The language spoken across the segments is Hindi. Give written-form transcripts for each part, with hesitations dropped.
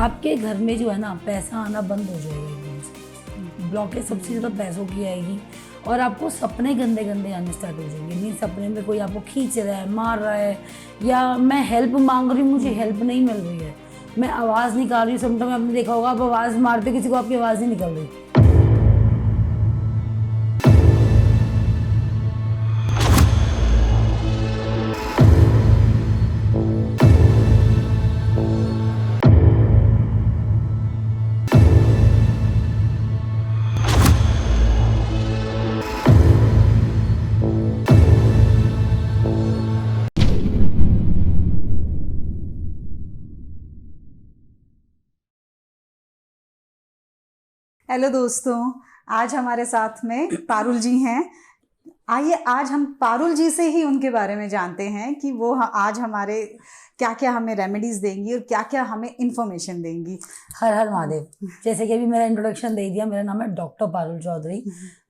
आपके घर में जो है ना पैसा आना बंद हो जाएगा एकदम से। ब्लॉकेज सबसे ज़्यादा पैसों की आएगी और आपको सपने गंदे गंदे आने स्टार्ट हो जाएंगे। नहीं, सपने में कोई आपको खींच रहा है, मार रहा है, या मैं हेल्प मांग रही हूँ, मुझे हेल्प नहीं मिल रही है, मैं आवाज़ निकाल रही हूँ। समटाइम आपने देखा होगा, आप आवाज़ मारते किसी को, आपकी आवाज़ नहीं निकल रही। हेलो दोस्तों, आज हमारे साथ में पारुल जी हैं। आइए आज हम पारुल जी से ही उनके बारे में जानते हैं कि वो आज हमारे क्या क्या हमें रेमेडीज देंगी और क्या क्या हमें इंफॉर्मेशन देंगी। हर हर महादेव। जैसे कि अभी मेरा इंट्रोडक्शन दे दिया, मेरा नाम है डॉक्टर पारुल चौधरी।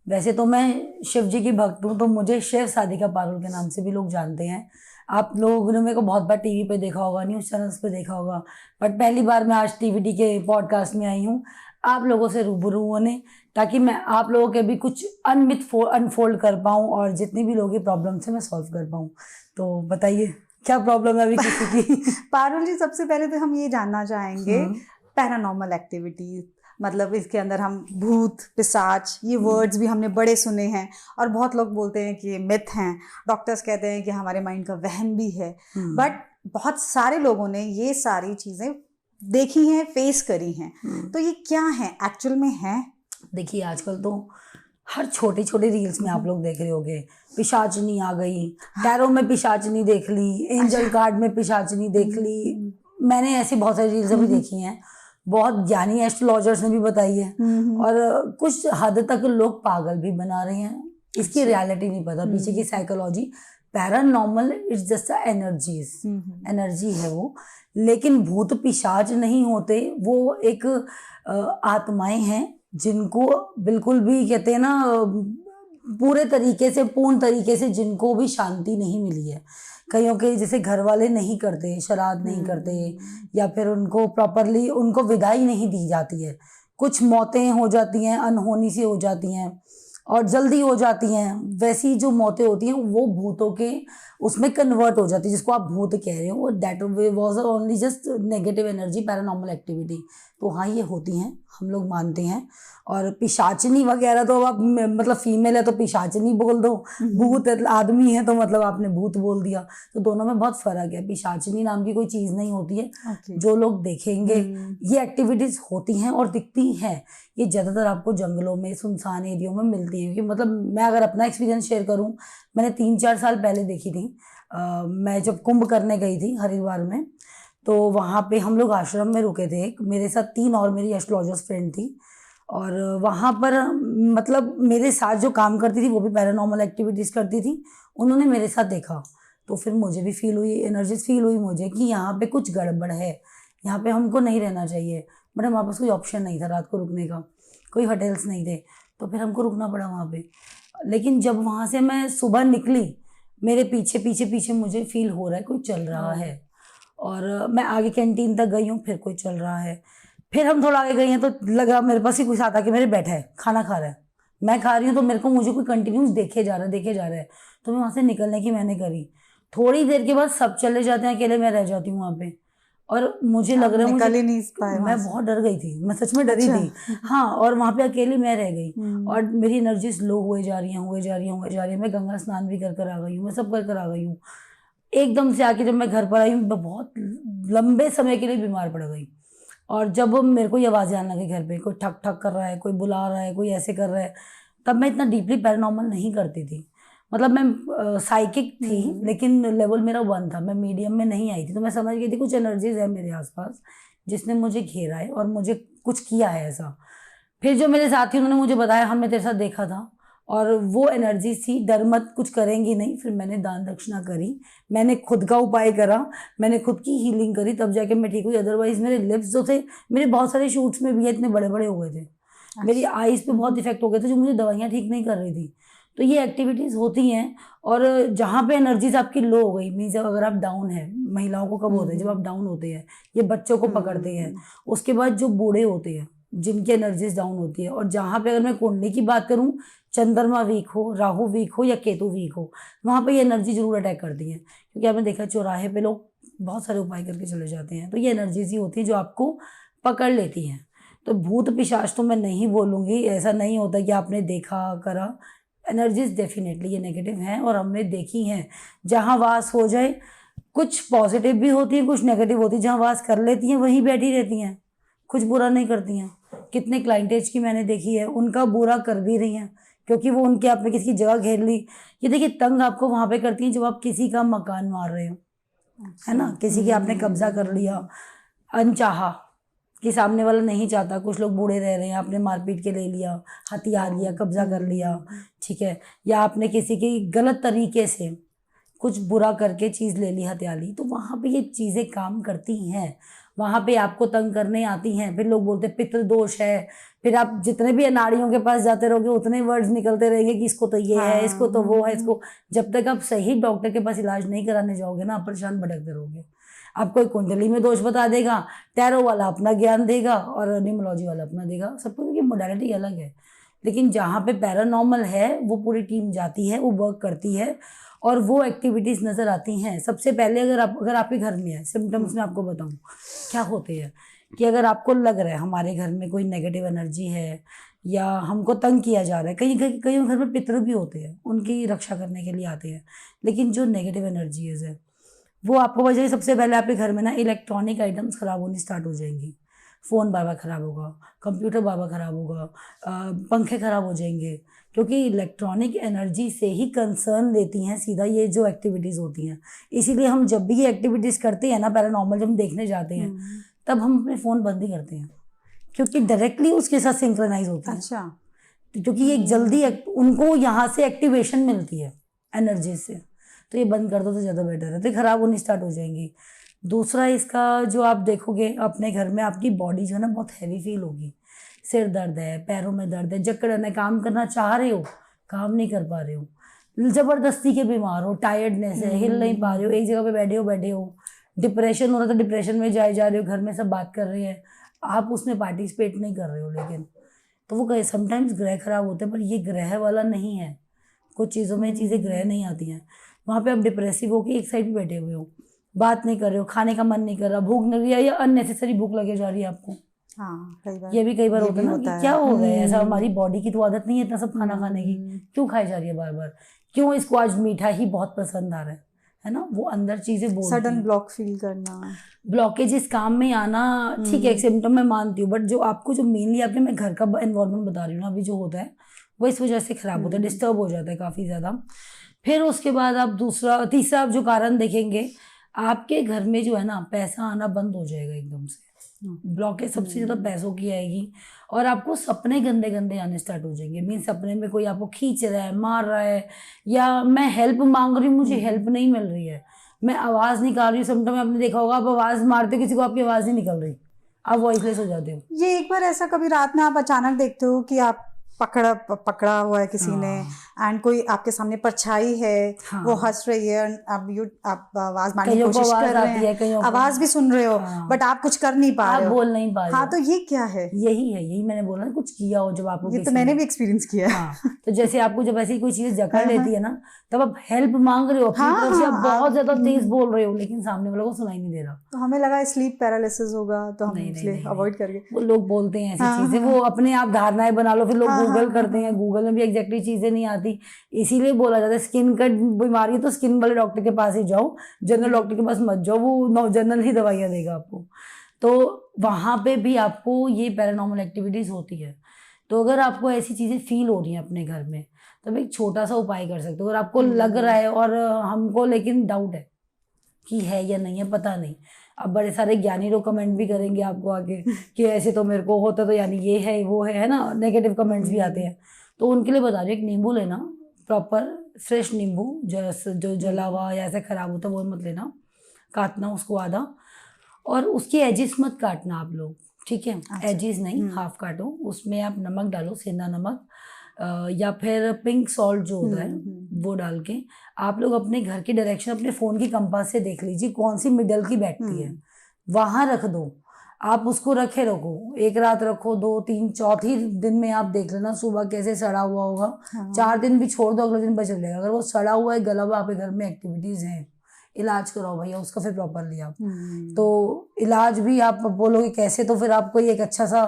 वैसे तो मैं शिव जी की भक्त हूँ, तो मुझे शिव साधिका पारुल के नाम से भी लोग जानते हैं। आप लोगों ने मेरे को बहुत बार टीवी पे देखा होगा, न्यूज़ चैनल्स पे देखा होगा, बट पहली बार मैं आज टीवीटी के पॉडकास्ट में आई हूँ आप लोगों से रूबरू होने, ताकि मैं आप लोगों के भी कुछ अनफोल्ड कर पाऊँ और जितनी भी लोगों की प्रॉब्लम्स है मैं सॉल्व कर पाऊँ। तो बताइए क्या प्रॉब्लम है अभी किसी की? पारुल जी, सबसे पहले तो हम ये जानना चाहेंगे पैरानॉर्मल एक्टिविटी, मतलब इसके अंदर हम भूत पिशाच ये वर्ड्स भी हमने बड़े सुने हैं और बहुत लोग बोलते हैं कि ये मिथ हैं, डॉक्टर्स कहते हैं कि हमारे माइंड का वहम भी है, बट बहुत सारे लोगों ने ये सारी चीज़ें देखी हैं, फेस करी हैं। तो ये क्या है, एक्चुअल में है? देखिए आजकल तो हर छोटी छोटी रील्स में आप लोग देख रहे होगे, पिशाचनी आ गई, टैरो में पिशाचनी देख ली, एंजल कार्ड में पिशाचनी देख ली। मैंने ऐसी बहुत सारी रील्स अभी देखी हैं, बहुत ज्ञानी एस्ट्रोलॉजर्स ने भी बताई है, और कुछ हद तक लोग पागल भी बना रहे हैं। इसकी रियलिटी नहीं पता, पीछे की psychology. Paranormal it's just energies, energy है वो, लेकिन भूत पिशाच नहीं होते, वो एक आत्माएं हैं जिनको बिल्कुल भी कहते हैं ना पूरे तरीके से, पूर्ण तरीके से जिनको भी शांति नहीं मिली है। कईयों के जैसे घर वाले नहीं करते, श्राद्ध नहीं करते, या फिर उनको प्रॉपरली उनको विदाई नहीं दी जाती है, कुछ मौतें हो जाती हैं, अनहोनी सी हो जाती हैं और जल्दी हो जाती हैं, वैसी जो मौतें होती हैं वो भूतों के उसमें कन्वर्ट हो जाती है, जिसको आप भूत कह रहे हो। That was only just negative energy, paranormal activity. तो हाँ, ये होती हैं, हम लोग मानते हैं। और पिशाचनी वगैरह तो आप मतलब फीमेल है तो पिशाचनी बोल दो, भूत आदमी है तो मतलब आपने भूत बोल दिया। तो दोनों में बहुत फर्क है। पिशाचनी नाम की कोई चीज़ नहीं होती है। जो लोग देखेंगे ये एक्टिविटीज़ होती हैं और दिखती हैं, ये ज़्यादातर आपको जंगलों में, सुनसान एरियो में मिलती है। कि मतलब मैं अगर अपना एक्सपीरियंस शेयर करूं, मैंने 3-4 साल पहले देखी थी। मैं जब कुंभ करने गई थी हरिद्वार में, तो वहाँ पे हम लोग आश्रम में रुके थे, मेरे साथ 3 और मेरी एस्ट्रोलॉजर्स फ्रेंड थी। और वहाँ पर मतलब मेरे साथ जो काम करती थी वो भी पैरानॉर्मल एक्टिविटीज़ करती थी, उन्होंने मेरे साथ देखा तो फिर मुझे भी फील हुई, एनर्जीज फील हुई मुझे कि यहाँ पे कुछ गड़बड़ है, यहाँ पे हमको नहीं रहना चाहिए। बट हमारे पास कोई ऑप्शन नहीं था रात को रुकने का, कोई होटल्स नहीं थे, तो फिर हमको रुकना पड़ा वहाँ पे। लेकिन जब वहाँ से मैं सुबह निकली, मेरे पीछे पीछे पीछे मुझे फील हो रहा है कोई चल रहा है, और मैं आगे कैंटीन तक गई हूँ, फिर कोई चल रहा है। फिर हम थोड़ा आगे गए हैं तो लगा मेरे पास ही कोई साथ आके मेरे बैठा है, खाना खा रहा है, मैं खा रही हूँ, तो मेरे को मुझे कोई कंटिन्यूस देखे जा रहा है। तो मैं वहाँ से निकलने की मैंने करी। थोड़ी देर के बाद सब चले जाते हैं, अकेले मैं रह जाती हूँ वहाँ पे। और मुझे लग रहा है मैं बहुत डर गई थी, मैं सच में डरी थी। हाँ, और वहाँ पे अकेली मैं रह गई और मेरी एनर्जी स्लो हुए जा रही है। मैं गंगा स्नान भी कर आ गई हूँ, मैं सब कर आ गई हूँ। एकदम से आके जब मैं घर पर आई हूँ, मैं बहुत लंबे समय के लिए बीमार पड़ गई। और जब मेरे को ये आवाज़ें आने लगी घर पे, कोई ठक ठक कर रहा है, कोई बुला रहा है, कोई ऐसे कर रहा है, तब मैं इतना डीपली पैरानॉर्मल नहीं करती थी। मतलब मैं साइकिक थी, लेकिन लेवल मेरा 1 था, मैं मीडियम में नहीं आई थी। तो मैं समझ गई थी कुछ एनर्जीज है मेरे आसपास जिसने मुझे घेरा है और मुझे कुछ किया है ऐसा। फिर जो मेरे साथी उन्होंने मुझे बताया, हमने तेरे साथ देखा था, और वो एनर्जी थी, डर मत, कुछ करेंगी नहीं। फिर मैंने दान दक्षिणा करी, मैंने खुद का उपाय करा, मैंने खुद की हीलिंग करी, तब जाके मैं ठीक हुई। अदरवाइज मेरे लिप्स जो थे, मेरे बहुत सारे शूट्स में भी इतने बड़े बड़े हो गए थे। मेरी आईज पे बहुत इफेक्ट हो गए थे, जो मुझे दवाइयाँ ठीक नहीं कर रही थी। तो ये एक्टिविटीज़ होती हैं। और जहाँ पे एनर्जीज आपकी लो हो गई, मीन्स अगर आप डाउन है, महिलाओं को कब होते हैं, जब आप डाउन होते हैं, ये बच्चों को पकड़ते हैं। उसके बाद जो बूढ़े होते हैं जिनकी एनर्जीज डाउन होती है, और जहाँ पे अगर मैं कुंडली की बात करूँ, चंद्रमा वीक हो, राहु वीक हो या केतु वीक हो, वहाँ पे ये एनर्जी जरूर अटैक करती है। क्योंकि आपने देखा चौराहे पे लोग बहुत सारे उपाय करके चले जाते हैं, तो ये एनर्जीज ही होती है जो आपको पकड़ लेती हैं। तो भूत पिशाच तो मैं नहीं बोलूँगी, ऐसा नहीं होता कि आपने देखा करा। एनर्जीज डेफिनेटली ये नेगेटिव हैं और हमने देखी हैं। जहाँ वास हो जाए, कुछ पॉजिटिव भी होती है, कुछ नेगेटिव होती है। जहाँ वास कर लेती हैं वहीं बैठी रहती हैं, कुछ बुरा नहीं करती हैं। कितने क्लाइंटेज की मैंने देखी है, उनका बुरा कर भी रही हैं क्योंकि वो उनके आपने किसी की जगह घेर ली। ये देखिए तंग आपको वहाँ पे करती हैं जब आप किसी का मकान मार रहे हो, है ना, किसी की आपने कब्जा कर लिया अनचाहा, कि सामने वाला नहीं चाहता, कुछ लोग बूढ़े रह रहे हैं, आपने मारपीट के ले लिया, हथियार लिया, कब्जा कर लिया, ठीक है, या आपने किसी की गलत तरीके से कुछ बुरा करके चीज़ ले ली, हथियार ली, तो वहाँ पे ये चीज़ें काम करती हैं। वहाँ पे आपको तंग करने आती हैं। फिर लोग बोलते हैं पितृदोष है, फिर आप जितने भी अनाड़ियों के पास जाते रहोगे उतने वर्ड्स निकलते रहेंगे कि इसको तो ये है, इसको तो वो है, इसको। जब तक आप सही डॉक्टर के पास इलाज नहीं कराने जाओगे ना, आप परेशान भटकते रहोगे। आप कोई कुंडली में दोष बता देगा, टैरो वाला अपना ज्ञान देगा और न्यूमोलॉजी वाला अपना देगा, सबको की मोडालिटी अलग है। लेकिन जहाँ पे पैरानॉर्मल है वो पूरी टीम जाती है, वो वर्क करती है और वो एक्टिविटीज़ नज़र आती हैं। सबसे पहले अगर आपके घर में है, सिम्टम्स में आपको बताऊँ क्या होते हैं, कि अगर आपको लग रहा है हमारे घर में कोई नेगेटिव एनर्जी है या हमको तंग किया जा रहा है, कई घर में पितृ भी होते हैं, उनकी रक्षा करने के लिए आते हैं। लेकिन जो नेगेटिव एनर्जीज है वो आपको वजह, सबसे पहले आपके घर में ना इलेक्ट्रॉनिक आइटम्स ख़राब होनी स्टार्ट हो जाएंगी। फ़ोन बार बार ख़राब होगा, कंप्यूटर बार बार ख़राब होगा, पंखे ख़राब हो जाएंगे, क्योंकि इलेक्ट्रॉनिक एनर्जी से ही कंसर्न लेती हैं सीधा ये जो एक्टिविटीज़ होती हैं। इसीलिए हम जब भी ये एक्टिविटीज़ करते हैं ना, पैरानॉर्मल जब हम देखने जाते हैं, तब हम अपने फ़ोन बंद ही करते हैं, क्योंकि डायरेक्टली उसके साथ सिंक्रोनाइज होता है। अच्छा। क्योंकि ये जल्दी उनको यहाँ से एक्टिवेशन मिलती है एनर्जी से, तो ये बंद कर दो तो ज़्यादा बेटर है, तो ख़राब होनी स्टार्ट हो जाएंगी। दूसरा इसका जो आप देखोगे अपने घर में, आपकी बॉडी जो है ना बहुत हैवी फील होगी, सिर दर्द है, पैरों में दर्द है, जकड़न है, काम करना चाह रहे हो, काम नहीं कर पा रहे हो, ज़बरदस्ती के बीमार हो, टायर्डनेस है, हिल नहीं पा रहे हो, एक जगह पे बैठे हो, डिप्रेशन हो रहा, तो डिप्रेशन में जा रहे हो, घर में सब बात कर रहे हैं, आप उसमें पार्टिसिपेट नहीं कर रहे हो, लेकिन तो वो कहे समटाइम्स ग्रह खराब होते हैं, पर ये ग्रह वाला नहीं है। कुछ चीज़ों में चीज़ें ग्रह नहीं आती हैं। वहाँ पे आप डिप्रेसिव हो के एक साइड पे बैठे हुए हो, बात नहीं कर रहे हो, खाने का मन नहीं कर रहा, भूख नहीं रही है या अननेसेसरी भूख लगे जा रही है आपको। हाँ, कई बार ये भी कई बार ये होता भी है ना होता कि है। क्या हो गया है ऐसा, हमारी बॉडी की तो आदत नहीं है इतना सब खाना खाने की, क्यों खाई जा रही है बार बार, क्यों इसको आज मीठा ही बहुत पसंद आ रहा है ना, वो अंदर चीज़ें बोलती हैं। सडन ब्लॉक फील करना, ब्लॉकेज इस काम में आना, ठीक है, एक सिम्टम मैं मानती हूँ, बट जो आपको जो मेनली आपके मैं घर का एनवायरनमेंट बता रही हूँ ना अभी जो होता है, वो इस वजह से खराब होता है, डिस्टर्ब हो जाता है काफ़ी ज़्यादा। फिर उसके बाद आप तीसरा आप जो कारण देखेंगे, आपके घर में जो है ना पैसा आना बंद हो जाएगा एकदम से। ब्लॉकेज सबसे ज़्यादा पैसों की आएगी, और आपको सपने गंदे गंदे आने स्टार्ट हो जाएंगे। मीन सपने में कोई आपको खींच रहा है, मार रहा है, या मैं हेल्प मांग रही हूँ, मुझे हेल्प नहीं मिल रही है, मैं आवाज़ निकाल रही हूँ, समटाइम आपने देखा होगा आप आवाज़ मारते हो किसी को, आपकी आवाज़ नहीं निकल रही, आप वॉइसलेस हो जाते हो। ये एक बार ऐसा कभी रात में आप अचानक देखते हो कि आप पकड़ा हुआ है किसी ने, एंड कोई आपके सामने परछाई है, वो हंस रही है, आप आवाज मारने की कोशिश कर रहे हैं, आवाज भी सुन रहे हो, बट आप कुछ कर नहीं पा रहे हो, बोल नहीं पा रहे हो। हाँ, तो ये क्या है? यही मैंने बोला ना, कुछ किया हो जब आपको, ये तो मैंने भी एक्सपीरियंस किया है। हाँ, तो जैसे आपको जब ऐसी कोई चीज जकड़ लेती है ना, तब आप हेल्प मांग रहे हो अपनी तरफ से, आप बहुत ज्यादा तेज बोल रहे हो, लेकिन सामने वाले को सुनाई नहीं दे रहा, तो हमें लगा स्लीप पैरालिसिस होगा, तो हम इसलिए अवॉइड करके, वो लोग बोलते हैं ऐसी चीजें, वो अपने आप धारणाएं बना लो, फिर लोग गूगल करते हैं, गूगल में भी एग्जैक्टली चीजें नहीं आती, इसीलिए बोला जाता है स्किन का बीमारी है तो स्किन वाले डॉक्टर के पास ही जाओ, जनरल डॉक्टर के पास मत जाओ, वो जनरल ही दवाइयाँ देगा आपको। तो वहाँ पे भी आपको ये पैरानॉर्मल एक्टिविटीज होती है। तो अगर आपको ऐसी चीज़ें फील हो रही हैं अपने घर में, तब एक छोटा सा उपाय कर सकते हो। अगर आपको लग रहा है और हमको लेकिन डाउट है कि है या नहीं है, पता नहीं, अब बड़े सारे ज्ञानी लोग कमेंट भी करेंगे आपको आके कि ऐसे तो मेरे को होता, तो यानी ये है वो है ना, नेगेटिव कमेंट्स भी आते हैं। तो उनके लिए बता रही हूँ, एक नींबू लेना, प्रॉपर फ्रेश नींबू, जो जला हुआ या ऐसा खराब होता वो मत लेना, काटना उसको आधा, और उसकी एजिस मत काटना आप लोग, ठीक है, एजिस नहीं, हाफ काटो, उसमें आप नमक डालो, सेंधा नमक, या फिर पिंक सॉल्ट जो होता है वो डाल के आप लोग अपने घर की डायरेक्शन अपने फ़ोन की कंपास से देख लीजिए कौन सी मिडल की बैठती है, वहाँ रख दो। आप उसको रखो, एक रात रखो, 2 3 चौथी दिन में आप देख लेना सुबह कैसे सड़ा हुआ होगा। 4 दिन भी छोड़ दो, अगले दिन पता चल जाएगा। अगर वो सड़ा हुआ है, गला हुआ, आपके घर में एक्टिविटीज़ हैं, इलाज कराओ भैया उसका फिर प्रॉपरली आप। तो इलाज भी आप बोलोगे कैसे, तो फिर आपको एक अच्छा सा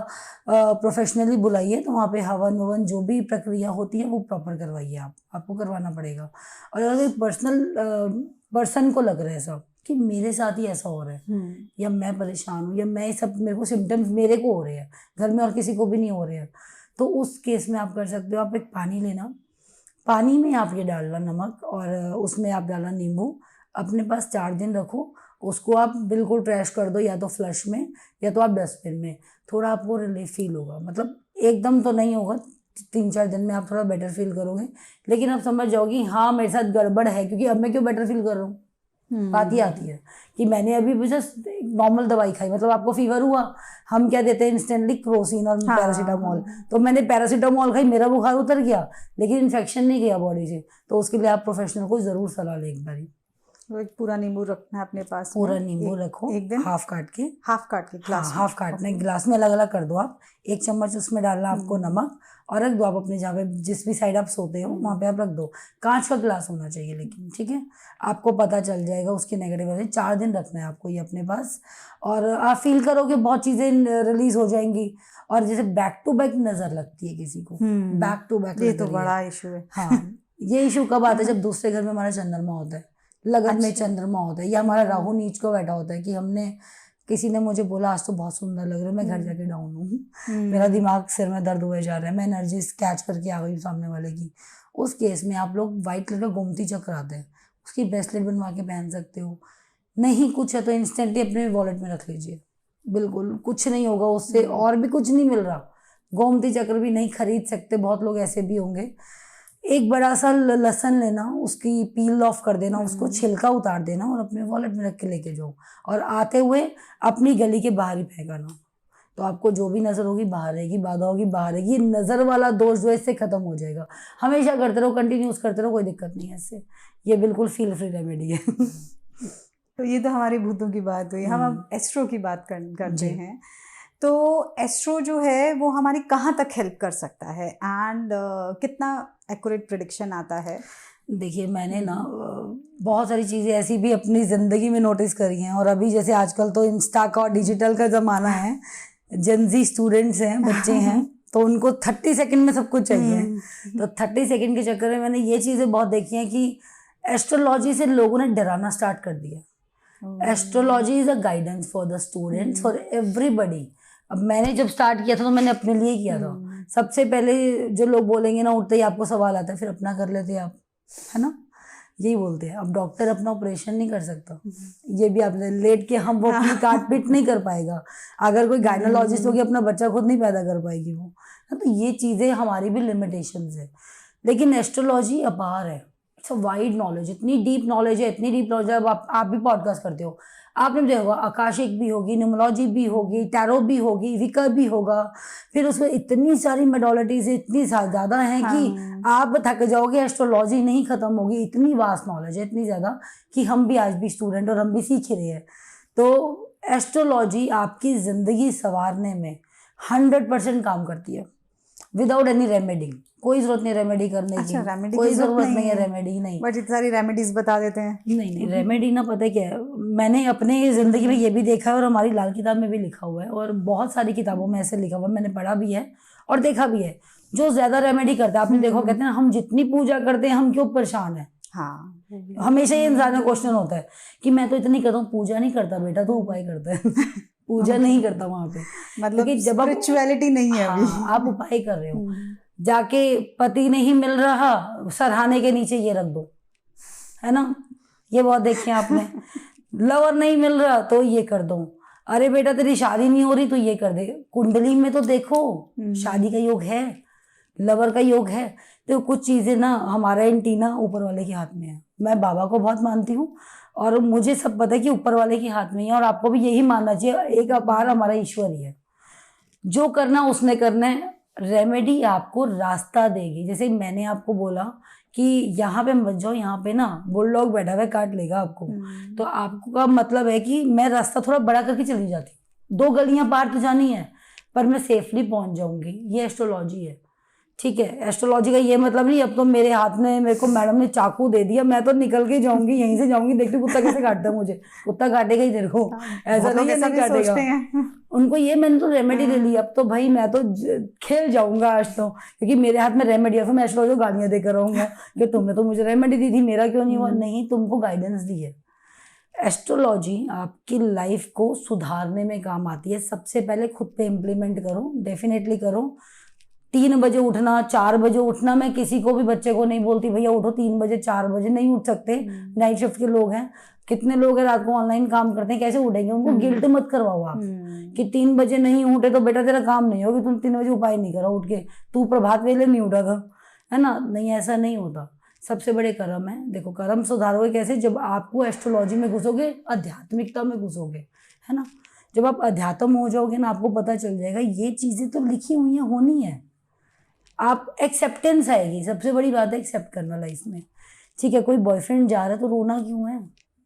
प्रोफेशनली बुलाइए, तो वहाँ पे हवन ववन जो भी प्रक्रिया होती है वो प्रॉपर करवाइए। आपको करवाना पड़ेगा। और अगर पर्सनल पर्सन को लग रहा है सब कि मेरे साथ ही ऐसा हो रहा है, या मैं परेशान हूँ, या मैं सब मेरे को सिम्टम्स मेरे को हो रहे हैं, घर में और किसी को भी नहीं हो रहे हैं, तो उस केस में आप कर सकते हो। आप एक पानी लेना, पानी में आप ये डालना नमक, और उसमें आप डालना नींबू, अपने पास 4 दिन रखो। उसको आप बिल्कुल ट्रैश कर दो, या तो फ्लश में या तो आप डस्टबिन में। थोड़ा आपको रिलीफ फील होगा, मतलब एकदम तो नहीं होगा, 3-4 दिन में आप थोड़ा बेटर फील करोगे, लेकिन आप समझ जाओगी हाँ मेरे साथ गड़बड़ है, क्योंकि अब मैं क्यों बेटर फील कर रहा हूँ। बात ही आती है कि मैंने अभी जस्ट नॉर्मल दवाई खाई, मतलब आपको फीवर हुआ, हम क्या देते हैं इंस्टेंटली क्रोसिन और पैरासीटामोल, तो मैंने पैरासीटामोल खाई, मेरा बुखार उतर गया, लेकिन इन्फेक्शन नहीं गया बॉडी से। तो उसके लिए आप प्रोफेशनल को जरूर सलाह लें एक बारी। एक पूरा नींबू रखना है अपने पास, पूरा नींबू रखो, एक दिन हाफ काट के ग्लास में, हाफ काटना है, गिलास में अलग अलग कर दो आप। 1 चम्मच उसमें डालना आपको नमक, और रख दो आप अपने जहाँ पे जिस भी साइड आप सोते हो वहाँ पे आप रख दो। कांच का गिलास होना चाहिए लेकिन, ठीक है, आपको पता चल जाएगा उसकी नेगेटिव वजह। 4 दिन रखना है आपको ये अपने पास, और आप फील करोगे बहुत चीज़ें रिलीज हो जाएंगी। और जैसे बैक टू बैक नज़र लगती है किसी को, बैक टू बैक, ये तो बड़ा इशू है। हाँ, ये इशू कब आता है, जब दूसरे घर में हमारा चंद्रमा होता है, लगन में चंद्रमा होता है, या हमारा राहु नीच को बैठा होता है, कि हमने किसी ने मुझे बोला आज तो बहुत सुंदर लग रहा है, मैं घर जाके डाउन हूँ, मेरा दिमाग सिर में दर्द हुए जा रहा है, मैं एनर्जी कैच करके आ गई सामने वाले की। उस केस में आप लोग वाइट कलर का गोमती चक्र आते हैं, उसकी ब्रेसलेट बनवा के पहन सकते हो। नहीं कुछ है तो इंस्टेंटली अपने वॉलेट में रख लीजिए, बिल्कुल कुछ नहीं होगा उससे, और भी कुछ नहीं मिल रहा, गोमती चक्र भी नहीं खरीद सकते, बहुत लोग ऐसे भी होंगे। एक बड़ा सा लहसुन लेना, उसकी पील ऑफ कर देना, उसको छिलका उतार देना, और अपने वॉलेट में रख के लेके जाओ, और आते हुए अपनी गली के बाहर ही फेंकाना। तो आपको जो भी नज़र होगी बाहर रहेगी, बाधा होगी बाहर रहेगी, नज़र वाला दोष जो है इससे ख़त्म हो जाएगा। हमेशा करते रहो, कंटिन्यूस करते रहो, कोई दिक्कत नहीं है इससे, ये बिल्कुल फील फ्री रेमेडी है। तो ये तो हमारी भूतों की बात हुई, हम अब एस्ट्रो की बात करते हैं। तो एस्ट्रो जो है वो हमारी कहाँ तक हेल्प कर सकता है, एंड कितना एक्यूरेट प्रेडिक्शन आता है? देखिए मैंने ना बहुत सारी चीज़ें ऐसी भी अपनी ज़िंदगी में नोटिस करी हैं, और अभी जैसे आजकल तो इंस्टा का और डिजिटल का ज़माना है, जेनजी स्टूडेंट्स हैं, बच्चे हैं, तो उनको 30 सेकंड में सब कुछ चाहिए। तो 30 सेकंड के चक्कर में मैंने ये चीज़ें बहुत देखी हैं कि एस्ट्रोलॉजी से लोगों ने डराना स्टार्ट कर दिया। Astrology is a guidance for the students, for everybody. अब मैंने जब स्टार्ट किया था तो मैंने अपने लिए किया था। सबसे पहले जो लोग बोलेंगे ना, उठते ही आपको सवाल आता है फिर अपना कर लेते आप, है ना, यही बोलते हैं। अब डॉक्टर अपना ऑपरेशन नहीं कर सकता, ये भी आपने लेट के हम वो अपनी काट पीट नहीं कर पाएगा। अगर कोई गायनोलॉजिस्ट होगी अपना बच्चा खुद नहीं पैदा कर पाएगी वो, तो ये चीज़ें हमारी भी लिमिटेशंस है। लेकिन एस्ट्रोलॉजी अपार है, इट्स अ वाइड नॉलेज, इतनी डीप नॉलेज है, इतनी डीप नॉलेज है। अब आप भी पॉडकास्ट करते हो, आपने भी देखा, आकाशिक भी होगी, न्यूमरोलॉजी भी होगी, टैरो भी होगी, विकर भी होगा, फिर उसमें इतनी सारी मेडोलिटीज इतनी ज़्यादा हैं कि आप थक जाओगे, एस्ट्रोलॉजी नहीं ख़त्म होगी, इतनी वास्ट नॉलेज है, इतनी ज़्यादा कि हम भी आज भी स्टूडेंट और हम भी सीख ही रहे हैं। तो एस्ट्रोलॉजी आपकी ज़िंदगी संवारने में 100% काम करती है, विदाउट एनी रेमेडी। कोई जरूरत नहीं रेमेडी करने की, कोई जरूरत नहीं है रेमेडी, नहीं। बट इतनी सारी रेमेडीज बता देते हैं। नहीं रेमेडी ना, पता है क्या है, मैंने अपने ज़िंदगी में ये भी देखा है, और हमारी लाल किताब में भी लिखा हुआ है, और बहुत सारी किताबों में ऐसे लिखा हुआ है, मैंने पढ़ा भी है और देखा भी है। जो ज़्यादा रेमेडी करता है, आपने देखो, कहते हैं हम जितनी पूजा करते हैं हम क्यों परेशान है। हाँ, हमेशा ये इंसान का क्वेश्चन होता है कि मैं तो इतनी करता हूँ, पूजा नहीं करता बेटा, तो उपाय करता है। पूजा नहीं करता वहाँ पे, मतलब जब स्पिरिचुअलिटी नहीं है अभी। आप उपाय कर रहे हो, जाके पति नहीं मिल रहा, सरहाने के नीचे ये रख दो, है ना, ये बहुत देखे आपने। लवर नहीं मिल रहा तो ये कर दो, अरे बेटा तेरी शादी नहीं हो रही तो ये कर दे। कुंडली में तो देखो शादी का योग है, लवर का योग है। तो कुछ चीज़ें ना हमारा एंटीना ऊपर वाले के हाथ में है। मैं बाबा को बहुत मानती हूँ और मुझे सब पता है कि ऊपर वाले के हाथ में है, और आपको भी यही मानना चाहिए। एक अपार हमारा ईश्वर ही है, जो करना उसने करना है, रेमेडी आपको रास्ता देगी। जैसे मैंने आपको बोला कि यहाँ पे मत जाओ, यहाँ पे ना बुलडॉग बैठा हुआ है, काट लेगा आपको। तो आपको का मतलब है कि मैं रास्ता थोड़ा बड़ा करके चली जाती हूँ, 2 गलियां पार तो जानी है पर मैं सेफली पहुंच जाऊंगी। ये एस्ट्रोलॉजी है, ठीक है। एस्ट्रोलॉजी का ये मतलब नहीं अब तो मेरे हाथ में, मेरे को मैडम ने चाकू दे दिया, मैं तो निकल के जाऊंगी, यहीं से जाऊंगी, देखती कुत्ता कैसे काटता है मुझे, कुत्ता काटेगा ही तेरे को, ऐसा नहीं है नहीं काटेगा। उनको ये मैंने तो रेमेडी ले ली, अब तो भाई मैं तो खेल जाऊंगा आज तो, क्योंकि मेरे हाथ में रेमेडी है। फिर मैं एस्ट्रोलॉजी को गालियां देकर रहूंगा कि तुमने तो मुझे रेमेडी दी थी, मेरा क्यों नहीं हुआ। नहीं, तुमको गाइडेंस दी है। एस्ट्रोलॉजी आपकी लाइफ को सुधारने में काम आती है। सबसे पहले खुद पे इम्प्लीमेंट करो, डेफिनेटली करो। 3 बजे उठना, 4 बजे उठना, मैं किसी को भी बच्चे को नहीं बोलती भैया उठो 3 बजे 4 बजे, नहीं उठ सकते। नाइट शिफ्ट के लोग हैं, कितने लोग हैं रात को ऑनलाइन काम करते हैं, कैसे उठेंगे। उनको गिल्ट मत करवाओ आप कि 3 बजे नहीं उठे तो बेटा तेरा काम नहीं होगी, तुम 3 बजे उपाय नहीं करा उठ के, तू प्रभात वेले नहीं उठा था, है ना। नहीं, ऐसा नहीं होता। सबसे बड़े कर्म है। देखो कर्म सुधारोगे कैसे, जब आपको एस्ट्रोलॉजी में घुसोगे, आध्यात्मिकता में घुसोगे, है ना। जब आप अध्यात्म हो जाओगे ना, आपको पता चल जाएगा ये चीजें तो लिखी हुई हैं, होनी है। आप एक्सेप्टेंस आएगी, सबसे बड़ी बात है एक्सेप्ट करना लाइफ में। ठीक है, कोई बॉयफ्रेंड जा रहा है तो रोना क्यों है,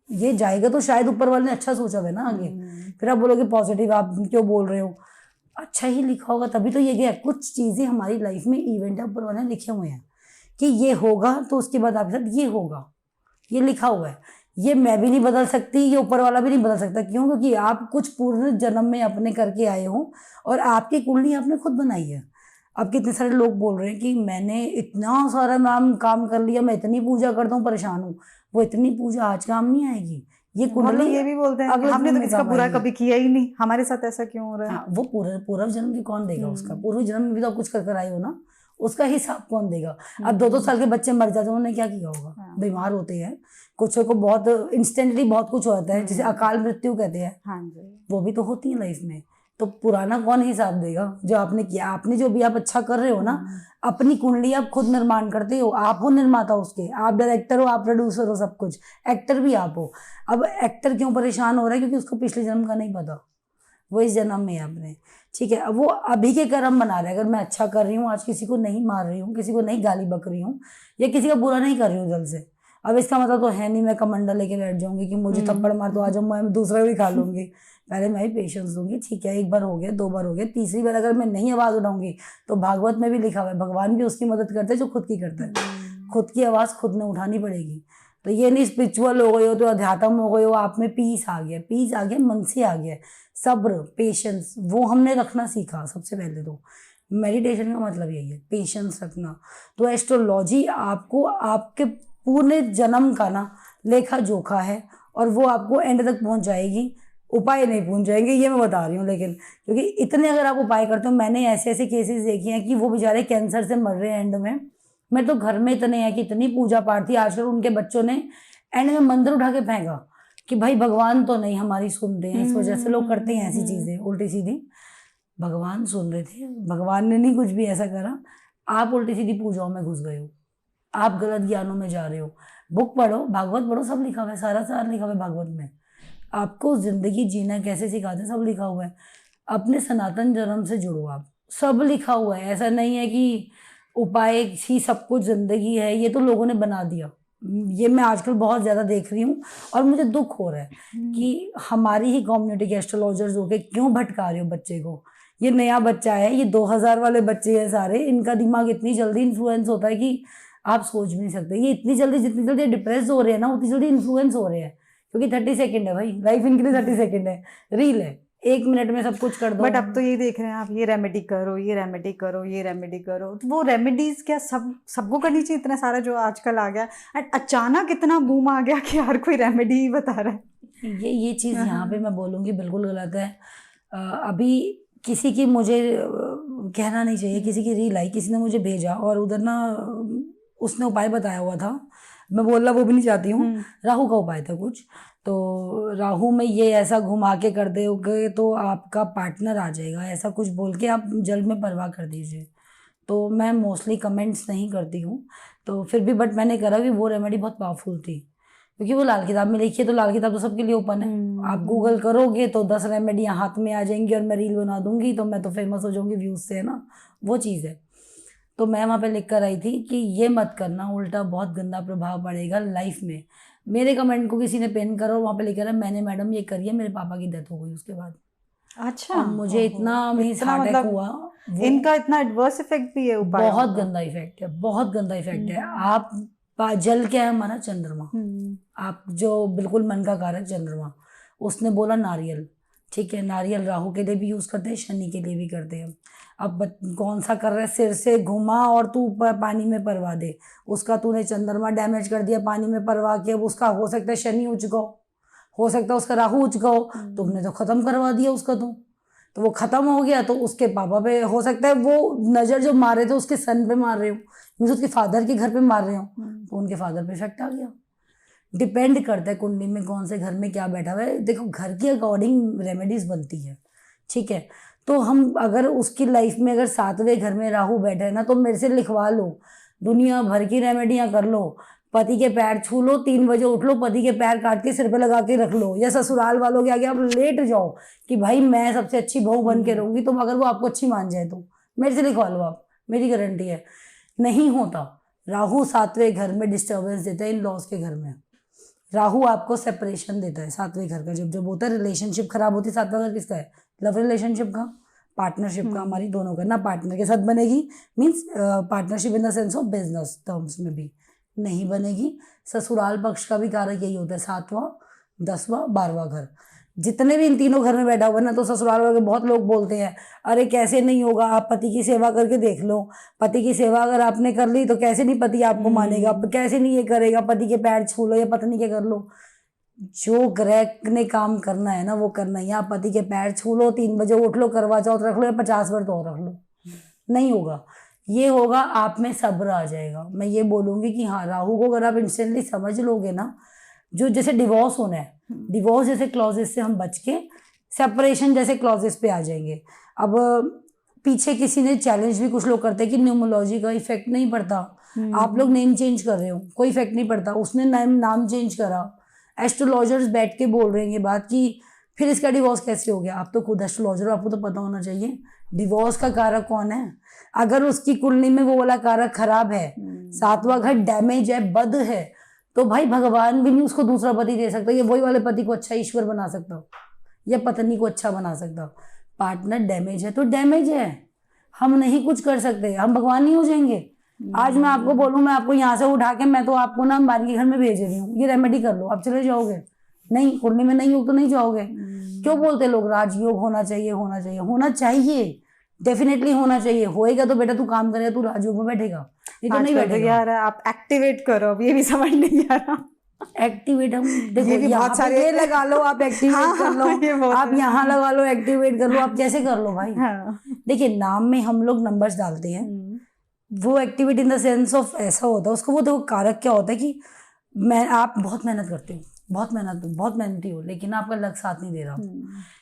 ये जाएगा तो शायद ऊपर वाले ने अच्छा सोचा है ना आगे। फिर आप बोलोगे पॉजिटिव, आप क्यों बोल रहे हो, अच्छा ही लिखा होगा तभी तो ये गया। कुछ चीजें हमारी लाइफ में इवेंट ऊपर वाले ने लिखे हुए हैं कि ये होगा, तो उसके बाद आपके साथ ये होगा, ये लिखा हुआ है। ये मैं भी नहीं बदल सकती, ये ऊपर वाला भी नहीं बदल सकता। क्यों? क्योंकि आप कुछ पूर्ण जन्म में अपने करके आए हो और आपकी कुंडली आपने खुद बनाई है। अब कितने सारे लोग बोल रहे हैं कि मैंने इतना सारा काम कर लिया, मैं इतनी पूजा करता हूँ, परेशान हूँ। वो इतनी पूजा आज काम नहीं आएगी। ये कुंडली, ये भी बोलते हैं हमने तो किसका बुरा कभी किया ही नहीं, हमारे साथ ऐसा क्यों हो रहा है। हाँ, वो पूर्व जन्म की कौन देगा उसका, पूर्व जन्म में भी तो कुछ कर आए हो ना, उसका हिसाब कौन देगा। अब 2-2 साल के बच्चे मर जाते हैं, उन्होंने क्या किया होगा, बीमार होते हैं, कुछ को बहुत इंस्टेंटली बहुत कुछ होता है, जिसे अकाल मृत्यु कहते हैं। हाँ जी, वो भी तो होती है लाइफ में। तो पुराना कौन हिसाब देगा जो आपने किया। आपने जो भी आप अच्छा कर रहे हो ना, अपनी कुंडली आप खुद निर्माण करते हो, आप हो निर्माता उसके, आप डायरेक्टर हो, आप प्रोड्यूसर हो, सब कुछ, एक्टर भी आप हो। अब एक्टर क्यों परेशान हो रहा है, क्योंकि उसको पिछले जन्म का नहीं पता, वो इस जन्म में है अपने। ठीक है, अब वो अभी के कर्म बना रहे हैं। अगर मैं अच्छा कर रही हूँ, आज किसी को नहीं मार रही हूँ, किसी को नहीं गाली बक रही हूँ, या किसी का बुरा नहीं कर रही हूँ दिल से, अब इसका मतलब तो है नहीं मैं कमंडा लेके बैठ जाऊंगी कि मुझे थप्पड़ मार तो आज मैं दूसरा भी खा लूंगी। पहले मैं भी पेशेंस दूंगी। ठीक है, 1 बार हो गया, 2 बार हो गया, तीसरी बार अगर मैं नहीं आवाज उठाऊंगी तो भागवत में भी लिखा हुआ है भगवान भी उसकी मदद करते हैं जो खुद की करता है। खुद की आवाज खुद ने उठानी पड़ेगी। तो ये नहीं स्पिरिचुअल हो गए हो तो अध्यात्म हो गए हो, आप में पीस आ गया, पीस आ गया, मन से आ गया, सब्र, पेशेंस, वो हमने रखना सीखा। सबसे पहले तो मेडिटेशन का मतलब यही है, पेशेंस रखना। तो एस्ट्रोलॉजी आपको आपके पूरे जन्म का ना लेखा जोखा है, और वो आपको एंड तक पहुंच जाएगी। उपाय नहीं पहुंच जाएंगे, ये मैं बता रही हूँ। लेकिन क्योंकि इतने अगर आप उपाय करते हो, मैंने ऐसे ऐसे केसेस देखे हैं कि वो बेचारे कैंसर से मर रहे हैं एंड में। मैं तो घर में इतने हैं कि इतनी पूजा पाठ थी, आजकल उनके बच्चों ने एंड में मंदिर उठा के फेंका कि भाई भगवान तो नहीं हमारी सुनते हैं। इस वजह से लोग करते हैं ऐसी चीजें उल्टी सीधी। भगवान सुन रहे थे, भगवान ने नहीं कुछ भी ऐसा करा, आप उल्टी सीधी पूजाओं में घुस गए हो, आप गलत ज्ञानों में जा रहे हो। बुक पढ़ो, भागवत पढ़ो, सब लिखा हुआ है, सारा सार लिखा हुआ है भागवत में। आपको जिंदगी जीना कैसे सिखाते हैं, सब लिखा हुआ है। अपने सनातन धर्म से जुड़ो, आप, सब लिखा हुआ है। ऐसा नहीं है कि उपाय ही सब कुछ जिंदगी है, ये तो लोगों ने बना दिया। ये मैं आजकल बहुत ज़्यादा देख रही हूँ और मुझे दुख हो रहा है कि हमारी ही कम्युनिटी के एस्ट्रोलॉजर्स होके क्यों भटका रहे हो बच्चे को। ये नया बच्चा है, ये 2000 वाले बच्चे हैं सारे, इनका दिमाग इतनी जल्दी इन्फ्लुएंस होता है कि आप सोच भी नहीं सकते। ये इतनी जल्दी, जितनी जल्दी डिप्रेस हो रहे हैं ना, उतनी जल्दी इन्फ्लुएंस हो रहे हैं। क्योंकि 30 सेकंड है भाई, लाइफ इनके लिए 30 सेकंड है, रील है, 1 मिनट में सब कुछ कर दो। बट अब तो यही देख रहे हैं आप, ये रेमेडी करो, ये रेमेडी करो, ये रेमेडी करो। तो वो रेमेडीज क्या सबको करनी चाहिए, इतना सारा जो आजकल आ गया, एंड अचानक इतना बूम आ गया कि हर कोई रेमेडी ही बता रहा है। ये चीज़ यहाँ पे मैं बोलूँगी बिल्कुल गलत है। अभी किसी की मुझे कहना नहीं चाहिए, किसी की रील आई, किसी ने मुझे भेजा और उधर ना उसने उपाय बताया हुआ था, मैं बोलना वो भी नहीं चाहती हूँ। राहु का उपाय था कुछ, तो राहु में ये ऐसा घुमा के कर दोगे तो आपका पार्टनर आ जाएगा, ऐसा कुछ बोल के आप जल में परवाह कर दीजिए। तो मैं मोस्टली कमेंट्स नहीं करती हूँ, तो फिर भी बट मैंने करा कि वो रेमेडी बहुत पावरफुल थी। क्योंकि वो लाल किताब में लिखी है, तो लाल किताब तो सबके लिए ओपन है। आप गूगल करोगे तो 10 रेमेडियाँ हाथ में आ जाएंगी और मैं रील बना दूंगी तो मैं तो फेमस हो जाऊंगी व्यूज से, है ना, वो चीज़ है। तो मैं वहाँ पे लिख कर आई थी कि ये मत करना, उल्टा बहुत गंदा प्रभाव पड़ेगा लाइफ में। मेरे कमेंट को किसी ने पिन करो, वहाँ पे लिखा रहा मैंने मैडम ये करी है, मेरे पापा की डेथ हो गई उसके बाद। अच्छा, और मुझे इतना मीन्स इतना हार्ट अटैक मतलब हुआ, इनका इतना एडवर्स इफेक्ट भी है उपायों बहुत का। गंदा इफेक्ट है, बहुत गंदा इफेक्ट है। आप जल क्या है हमारा, चंद्रमा। आप जो बिल्कुल मन का कारक चंद्रमा, उसने बोला नारियल, ठीक है, नारियल राहु के लिए भी यूज करते हैं, शनि के लिए भी करते हैं। अब कौन सा कर रहा है, सिर से घुमा और तू पानी में परवा दे, उसका तूने चंद्रमा डैमेज कर दिया पानी में परवा के। अब उसका हो सकता है शनि उच गो, हो सकता है उसका राहु उच गो, तुमने तो खत्म करवा दिया उसका। तो वो खत्म हो गया, तो उसके पापा पे हो सकता है वो नजर जो मारे थे उसके सन पे मार रहे हो, मीन्स उसके फादर के घर पे मार रहे हो, तो उनके फादर पे इफेक्ट आ गया। डिपेंड करता है कुंडली में कौन से घर में क्या बैठा हुआ है। देखो घर के अकॉर्डिंग रेमेडीज बनती है, ठीक है। तो हम अगर उसकी लाइफ में अगर 7वें घर में राहु बैठा है ना, तो मेरे से लिखवा लो, दुनिया भर की रेमेडियां कर लो, पति के पैर छू लो, 3 बजे उठ लो, पति के पैर काट के सिर पे लगा के रख लो, या ससुराल वालों के आगे आप लेट जाओ कि भाई मैं सबसे अच्छी बहू बन के रहूंगी, तो अगर वो आपको अच्छी मान जाए तो मेरे से लिखवा लो आप, मेरी गारंटी है। नहीं होता, राहु 7वें घर में डिस्टर्बेंस देता है, इन लॉज के घर में राहु आपको सेपरेशन देता है। 7वें घर का जब जब होता है, रिलेशनशिप खराब होती है, 7वां घर किसका है, लव रिलेशनशिप का, पार्टनरशिप का, हमारी दोनों का। ना पार्टनर के साथ बनेगी, means partnership in the sense of business terms में भी नहीं बनेगी। ससुराल पक्ष का भी कारक यही होता है, 7वां, 10वां, 12वां घर। जितने भी इन तीनों घर में बैठा हुआ ना, तो ससुराल वाले बहुत लोग बोलते हैं अरे कैसे नहीं होगा, आप पति की सेवा करके देख लो, पति की सेवा अगर आपने कर ली तो कैसे नहीं पति आपको मानेगा, कैसे नहीं ये करेगा, पति के पैर छू लो या पत्नी के कर लो। जो ग्रह ने काम करना है ना वो करना ही है। आप पति के पैर छू लो, 3 बजे उठ लो, करवा चौथ रख लो, या 50 व्रत और रख लो, नहीं होगा। ये होगा आप में सब्र आ जाएगा। मैं ये बोलूंगी कि हाँ, राहु को अगर आप इंस्टेंटली समझ लोगे ना, जो जैसे डिवोर्स होना है, डिवोर्स जैसे क्लॉजेस से हम बच के सेपरेशन जैसे क्लॉजेस पे आ जाएंगे। अब पीछे किसी ने चैलेंज भी कुछ लोग करते हैं कि न्यूमोलॉजी का इफेक्ट नहीं पड़ता, आप लोग नेम चेंज कर रहे हो, कोई इफेक्ट नहीं पड़ता। उसने नाम चेंज करा, एस्ट्रोलॉजर्स बैठ के बोल रहे हैं ये बात कि फिर इसका डिवोर्स कैसे हो गया। आप तो खुद एस्ट्रोलॉजर, आपको तो पता होना चाहिए डिवोर्स का कारक कौन है। अगर उसकी कुंडली में वो वाला कारक खराब है, 7वां घर डैमेज है, बद है, तो भाई भगवान भी नहीं उसको दूसरा पति दे सकता, ये वही वाले पति को अच्छा ईश्वर बना सकता, या पत्नी को अच्छा बना सकता। पार्टनर डैमेज है तो डैमेज है, हम नहीं कुछ कर सकते, हम भगवान नहीं हो जाएंगे। आज मैं आपको बोलूं, मैं आपको यहाँ से उठा के मैं तो आपको ना अंबानी के घर में भेज रही हूँ, ये रेमेडी कर लो, आप चले जाओगे? नहीं, कुंडली में नहीं योग तो नहीं जाओगे। क्यों बोलते लोग राजयोग होना चाहिए, होना चाहिए, होना चाहिए, डेफिनेटली होना चाहिए। होएगा तो बेटा तू काम करेगा, तू राजयोग में बैठेगा, ये तो नहीं बैठेगा। यार आप एक्टिवेट करो, अब ये भी समझ नहीं आ रहा। एक्टिवेट हम देखो, ये भी यहाँ बहुत पे सारे ये लगा लो, आप एक्टिवेट कर लो, आप यहाँ लगा लो एक्टिवेट कर लो, आप कैसे कर लो भाई। देखिए नाम में हम लोग नंबर्स डालते हैं, वो activity in the sense of ऐसा होता है उसको, वो देखो कारक क्या होता है कि आप बहुत मेहनत करते हो, बहुत मेहनती हो, लेकिन आपका लक साथ नहीं दे रहा,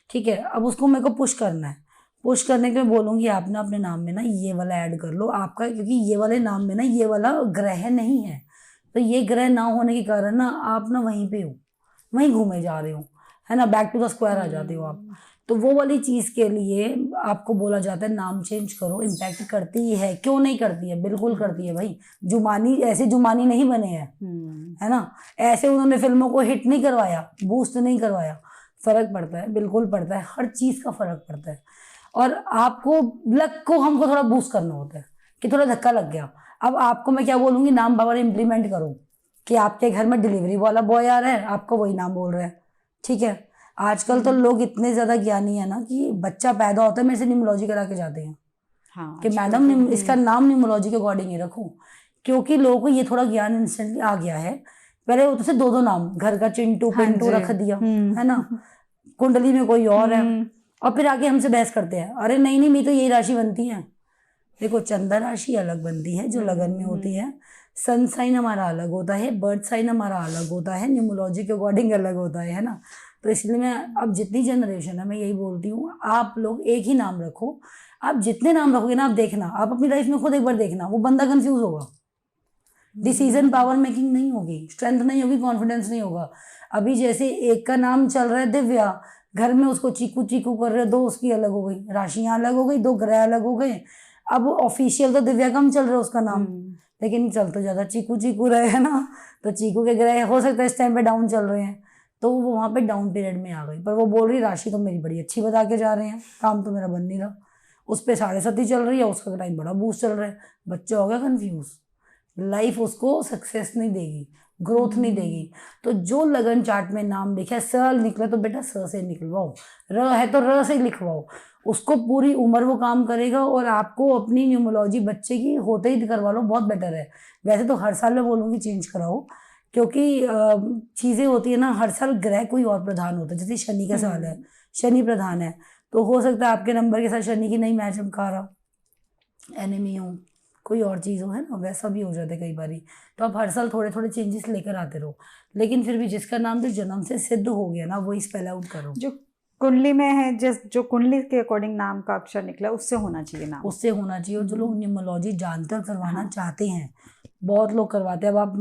ठीक है। अब उसको मेरे को पुश करना है, पुश करने के लिए बोलूँगी आप ना अपने नाम में ना ये वाला ऐड कर लो आपका, क्योंकि ये वाले नाम में ना ये वाला ग्रह नहीं है, तो ये ग्रह ना होने के कारण ना आप ना वहीं पे हो, वहीं घूमे जा रहे हो, है ना, बैक टू द स्क्वायर आ जाते हो आप। तो वो वाली चीज़ के लिए आपको बोला जाता है नाम चेंज करो। इम्पैक्ट करती ही है, क्यों नहीं करती है, बिल्कुल करती है भाई। जुमानी ऐसे जुमानी नहीं बने हैं, है ना, ऐसे उन्होंने फिल्मों को हिट नहीं करवाया, बूस्ट नहीं करवाया। फर्क पड़ता है, बिल्कुल पड़ता है, हर चीज़ का फर्क पड़ता है। और आपको लक को हमको थोड़ा बूस्ट करना होता है कि थोड़ा धक्का लग गया। अब आपको मैं क्या बोलूँगी, नाम बाबा इम्प्लीमेंट करो कि आपके घर में डिलीवरी वाला बॉय आ रहा है, आपको वही नाम बोल रहा है, ठीक है। आजकल तो लोग इतने ज़्यादा ज्ञानी है ना कि बच्चा पैदा होता है मेरे से न्यूमोलॉजी करा के जाते हैं, हाँ, कि मैडम इसका नाम न्यूमोलॉजी के अकॉर्डिंग ही रखो, क्योंकि लोगों को ये थोड़ा ज्ञान इंस्टेंटली आ गया है। पहले होते थे 2-2 नाम, घर का चिंटू पिंटू रख दिया, है ना, कुंडली में कोई और है, और फिर आके हमसे बहस करते हैं, अरे नहीं मेरी तो यही राशि बनती है। देखो चंद्र राशि अलग बनती है जो लगन में होती है, सन साइन हमारा अलग होता है, बर्थ साइन हमारा अलग होता है, न्यूमोलॉजी के अकॉर्डिंग अलग होता है ना। तो इसलिए मैं अब जितनी जनरेशन है मैं यही बोलती हूँ, आप लोग एक ही नाम रखो। आप जितने नाम रखोगे ना, आप देखना, आप अपनी लाइफ में खुद एक बार देखना, वो बंदा कंफ्यूज होगा। डिसीजन पावर मेकिंग नहीं होगी, स्ट्रेंथ नहीं होगी, कॉन्फिडेंस नहीं होगा। अभी जैसे एक का नाम चल रहा है दिव्या, घर में उसको चीकू चीकू कर रहे हो, 2 उसकी अलग हो गई, राशियां अलग हो गई, 2 ग्रह अलग हो गए। अब ऑफिशियल तो दिव्या कम चल रहा है उसका नाम, लेकिन चल तो ज़्यादा चीकू चीकू रहे है ना, तो चीकू के ग्रह हो सकता है इस टाइम पे डाउन चल रहे हैं, तो वो वहाँ पे डाउन पीरियड में आ गई। पर वो बोल रही राशि तो मेरी बड़ी अच्छी बता के जा रहे हैं, काम तो मेरा बन नहीं रहा। उस पर 7.5 चल रही है, उसका टाइम बड़ा बूस्ट चल रहा है। बच्चा हो गया कन्फ्यूज, लाइफ उसको सक्सेस नहीं देगी, ग्रोथ नहीं देगी। तो जो लगन चार्ट में नाम लिखा है स निकला तो बेटा स से निकलवाओ, र है तो र से लिखवाओ, उसको पूरी उम्र वो काम करेगा। और आपको अपनी न्यूमोलॉजी बच्चे की होते ही करवा लो, बहुत बेटर है। वैसे तो हर साल मैं बोलूँगी चेंज कराओ, क्योंकि चीज़ें होती है ना, हर साल ग्रह कोई और प्रधान होता है। जैसे शनि का साल है, शनि प्रधान है, तो हो सकता है आपके नंबर के साथ शनि की नई मैच चमका रहा, एनिमी हो, कोई और चीज़ हो, है ना, वैसा भी हो जाता है कई बारी। तो आप हर साल थोड़े थोड़े चेंजेस लेकर आते रहो, लेकिन फिर भी जिसका नाम जो जन्म से सिद्ध हो गया ना, वही स्पेल आउट करो। जो कुंडली में है, जो कुंडली के अकॉर्डिंग नाम का अक्षर निकला उससे होना चाहिए नाम, उससे होना चाहिए। और जो लोग न्यूमोलॉजी जानकर करवाना चाहते हैं, बहुत लोग करवाते हैं। अब आप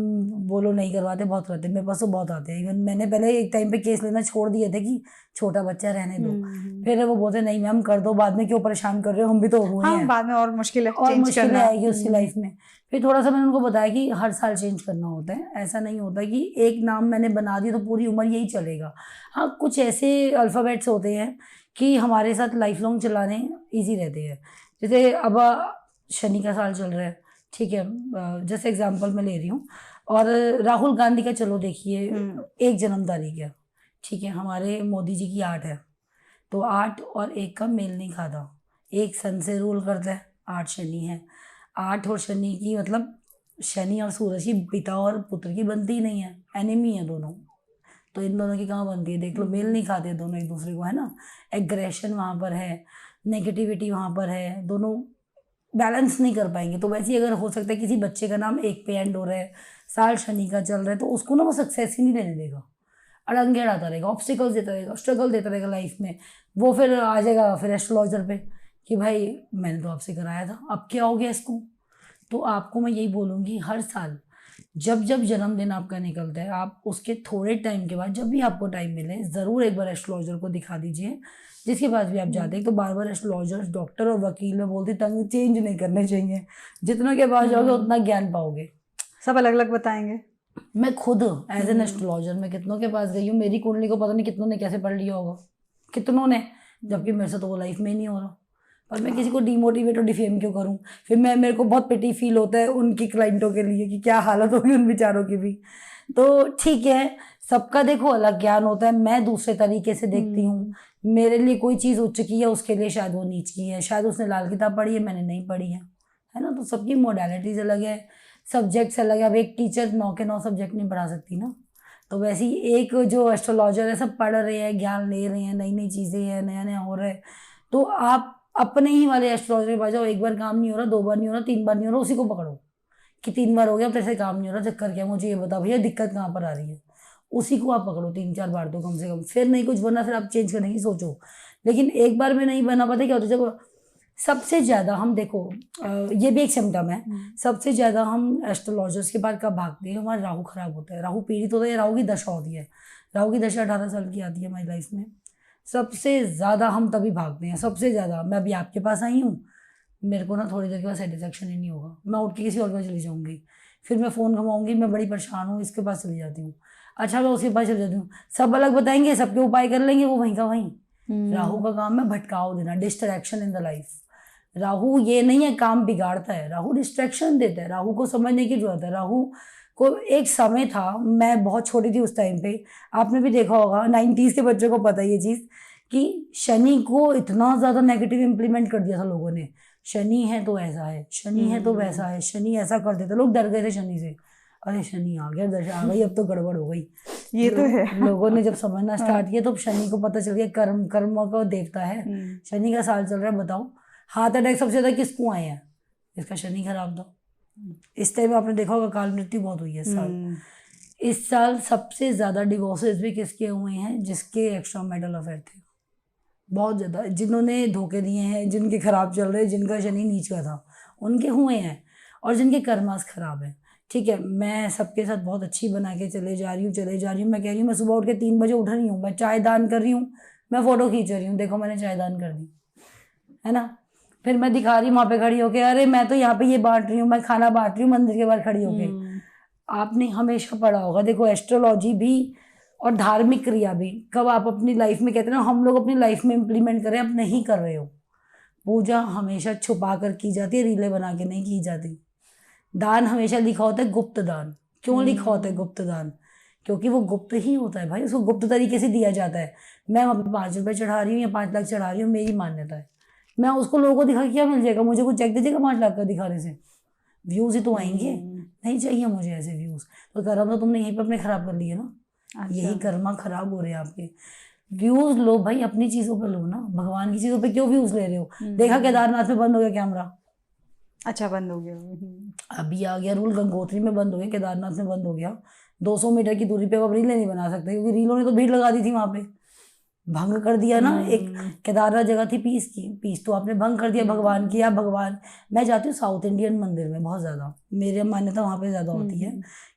बोलो नहीं करवाते, बहुत करते हैं, मेरे पास तो बहुत आते हैं। इवन मैंने पहले एक टाइम पे केस लेना छोड़ दिए थे कि छोटा बच्चा रहने दो, फिर वो बोलते नहीं मैम कर दो, बाद में क्यों परेशान कर रहे हो, हम भी तो हुए हैं, बाद में और मुश्किल आएगी उसकी लाइफ में। फिर थोड़ा सा मैंने उनको बताया कि हर साल चेंज करना होता है, ऐसा नहीं होता कि एक नाम मैंने बना दिया तो पूरी उम्र यही चलेगा। हाँ, कुछ ऐसे अल्फ़ाबेट्स होते हैं कि हमारे साथ लाइफ लॉन्ग चलाने ईजी रहते हैं। जैसे अब शनि का साल चल रहा है, ठीक है, जैसे एग्जांपल मैं ले रही हूँ, और राहुल गांधी का चलो देखिए 1 जन्म तारीख है, ठीक है, हमारे मोदी जी की 8 है, तो 8 और 1 का मेल नहीं खाता। 1 सन से रूल करता है, 8 शनि है। 8 और शनि की मतलब शनि और सूरज की पिता और पुत्र की बनती ही नहीं है, एनिमी है दोनों। तो इन दोनों की कहाँ बनती है, देख लो, मेल नहीं खाते दोनों एक दूसरे को, है ना। एग्रेशन वहाँ पर है, नेगेटिविटी वहाँ पर है, दोनों बैलेंस नहीं कर पाएंगे। तो वैसे ही अगर हो सकता है किसी बच्चे का नाम 1 पे एंड हो रहा है, साल शनि का चल रहा है, तो उसको ना वो सक्सेस ही नहीं लेने देगा, अड़ंगे अड़ाता रहेगा, ऑब्स्टिकल्स देता रहेगा, स्ट्रगल देता रहेगा लाइफ में। वो फिर आ जाएगा फिर एस्ट्रोलॉजर पे कि भाई मैंने तो आपसे कराया था, अब क्या हो गया इसको। तो आपको मैं यही बोलूँगी, हर साल जब जब जन्मदिन आपका निकलता है, आप उसके थोड़े टाइम के बाद जब भी आपको टाइम मिले, ज़रूर एक बार एस्ट्रोलॉजर को दिखा दीजिए। जिसके पास भी आप जाते हैं, तो बार बार एस्ट्रोलॉजर, डॉक्टर और वकील में बोलती तंग चेंज नहीं करने चाहिए। जितना के पास जाओगे उतना ज्ञान पाओगे, सब अलग अलग बताएंगे। मैं खुद एज एन एस्ट्रोलॉजर मैं कितनों के पास गई हूँ, मेरी कुंडली को पता नहीं कितनों ने कैसे पढ़ लिया होगा, कितनों ने, जबकि मेरे से तो वो लाइफ में ही नहीं हो रहा। पर मैं किसी को डीमोटिवेट और डिफेम क्यों करूं। फिर मेरे को बहुत पिटी फील होता है उनकी क्लाइंटों के लिए कि क्या हालत होगी उन बेचारों की भी। तो ठीक है, सबका देखो अलग ज्ञान होता है, मैं दूसरे तरीके से देखती हूँ। मेरे लिए कोई चीज़ उच्च की है, उसके लिए शायद वो नीच की है, शायद उसने लाल किताब पढ़ी है, मैंने नहीं पढ़ी है ना। तो सबकी मोडालिटीज़ अलग है, सब्जेक्ट्स अलग है। अब एक टीचर 9 के 9 सब्जेक्ट नहीं पढ़ा सकती ना। तो वैसे ही एक जो एस्ट्रोलॉजर है, सब पढ़ रहे हैं, ज्ञान ले रहे हैं, नई नई चीज़ें हैं, नया नया हो रहा है। तो आप अपने ही वाले एस्ट्रोलॉजर के पास जाओ, 1 बार काम नहीं हो रहा, 2 बार नहीं हो रहा, 3 बार नहीं हो रहा, उसी को पकड़ो कि 3 बार हो गया, अब तेरे से काम नहीं हो रहा, चक्कर क्या, मुझे ये बता भैया दिक्कत कहाँ पर आ रही है। उसी को आप पकड़ो 3-4 बार तो कम से कम, फिर नहीं कुछ बना फिर आप चेंज करने की सोचो। लेकिन एक बार में नहीं बना, पता क्या होता है, जब सबसे ज़्यादा हम देखो, ये भी एक सिम्टम है, सबसे ज़्यादा हम एस्ट्रोलॉजर्स के पास कब भागते हैं, हमारा राहु खराब होता है, राहु पीड़ित होता है, राहु की दशा होती है। राहु की दशा 18 साल की आती है हमारी लाइफ में, सबसे ज़्यादा हम तभी भागते हैं, सबसे ज़्यादा। मैं अभी आपके पास आई हूँ, मेरे को ना थोड़ी देर के बाद सेटिस्फेक्शन ही नहीं होगा, मैं उठ के किसी और के पास चली जाऊँगी, फिर मैं फ़ोन घुमाऊँगी, मैं बड़ी परेशान हूँ, इसके पास चली जाती हूँ, अच्छा मैं उसके पास चली जाती हूँ, सब अलग बताएंगे, सबके उपाय कर लेंगे, वो वहीं का वहीं। राहु का काम है भटकाव देना, distraction in the life. Rahu ये नहीं है काम बिगाड़ता है, राहु डिस्ट्रैक्शन देता है, राहु को समझने की जरूरत है। राहु को एक समय था, मैं बहुत छोटी थी उस टाइम पे, आपने भी देखा होगा, 90s के बच्चों को पता है ये चीज़, कि शनि को इतना ज़्यादा नेगेटिव इम्प्लीमेंट कर दिया था लोगों ने। शनि है तो ऐसा है, शनि है तो वैसा है, शनि ऐसा कर देता, लोग डर गए थे शनि से, अरे शनि आ गया, दशा आ गई, अब तो गड़बड़ हो गई। ये तो है, लोगों ने जब समझना स्टार्ट किया तो शनि को पता चल गया कर्म का देवता है, शनि का साल चल रहा है। बताओ हार्ट अटैक सबसे ज़्यादा किसको आए हैं, इसका शनि खराब था। इस टाइम आपने देखा होगा काल मृत्यु बहुत हुई है इस साल। इस साल सबसे ज़्यादा डिवोर्सेस भी किसके हुए हैं, जिसके एक्स्ट्रा मैरिटल अफेयर थे, बहुत ज़्यादा, जिन्होंने धोखे दिए हैं, जिनके खराब चल रहे, जिनका शनि नीच का था, उनके हुए हैं। और जिनके कर्मास खराब है, ठीक है, मैं सबके साथ बहुत अच्छी बना के चले जा रही हूँ। मैं कह रही हूँ मैं सुबह उठ के 3 बजे उठ रही हूँ, मैं चाय दान कर रही हूँ, मैं फोटो खींच रही हूँ, देखो मैंने चाय दान कर दी, है ना। फिर मैं दिखा रही हूँ वहां पे खड़ी होके, अरे मैं तो यहाँ पे ये बांट रही हूँ, मैं खाना बांट रही हूँ मंदिर के बाहर खड़ी होके। आपने हमेशा पढ़ा होगा, देखो एस्ट्रोलॉजी भी और धार्मिक क्रिया भी कब आप अपनी लाइफ में, कहते हैं ना हम लोग अपनी लाइफ में इम्प्लीमेंट करें, आप नहीं कर रहे हो। पूजा हमेशा छुपा कर की जाती है, रीले बना के नहीं की जाती। दान हमेशा लिखा होता है गुप्त दान। क्यों लिखा होता है गुप्त दान? क्योंकि वो गुप्त ही होता है भाई, उसको गुप्त तरीके से दिया जाता है। मैं वहाँ पे 5 रुपए चढ़ा रही हूँ या 5 लाख चढ़ा रही हूँ, मेरी मान्यता है। मैं उसको लोगों को दिखा के क्या मिल जाएगा? मुझे कुछ चेक दीजिएगा 5 लाख का दिखाने से? व्यूज ही तो आएंगे। नहीं चाहिए मुझे ऐसे व्यूज। तो कर्म तो तुमने यहीं पे अपने खराब कर लिए ना। यही कर्मा खराब हो रहे हैं आपके। व्यूज लो भाई, अपनी चीजों पे लो ना, भगवान की चीजों पे क्यों व्यूज ले रहे हो? देखा केदारनाथ में बंद हो गया कैमरा, अच्छा बंद हो गया। अभी आ गया रूल, गंगोत्री में बंद हो गया, केदारनाथ में बंद हो गया। 200 मीटर की दूरी पे अब रीलें नहीं बना सकते, क्योंकि रीलों ने तो भीड़ लगा दी थी वहां पे, भंग कर दिया ना। एक केदारनाथ जगह थी पीस की, पीस तो आपने भंग कर दिया भगवान की। या भगवान, मैं जाती हूँ साउथ इंडियन मंदिर में बहुत ज्यादा, मेरी मान्यता वहां पे ज्यादा होती है,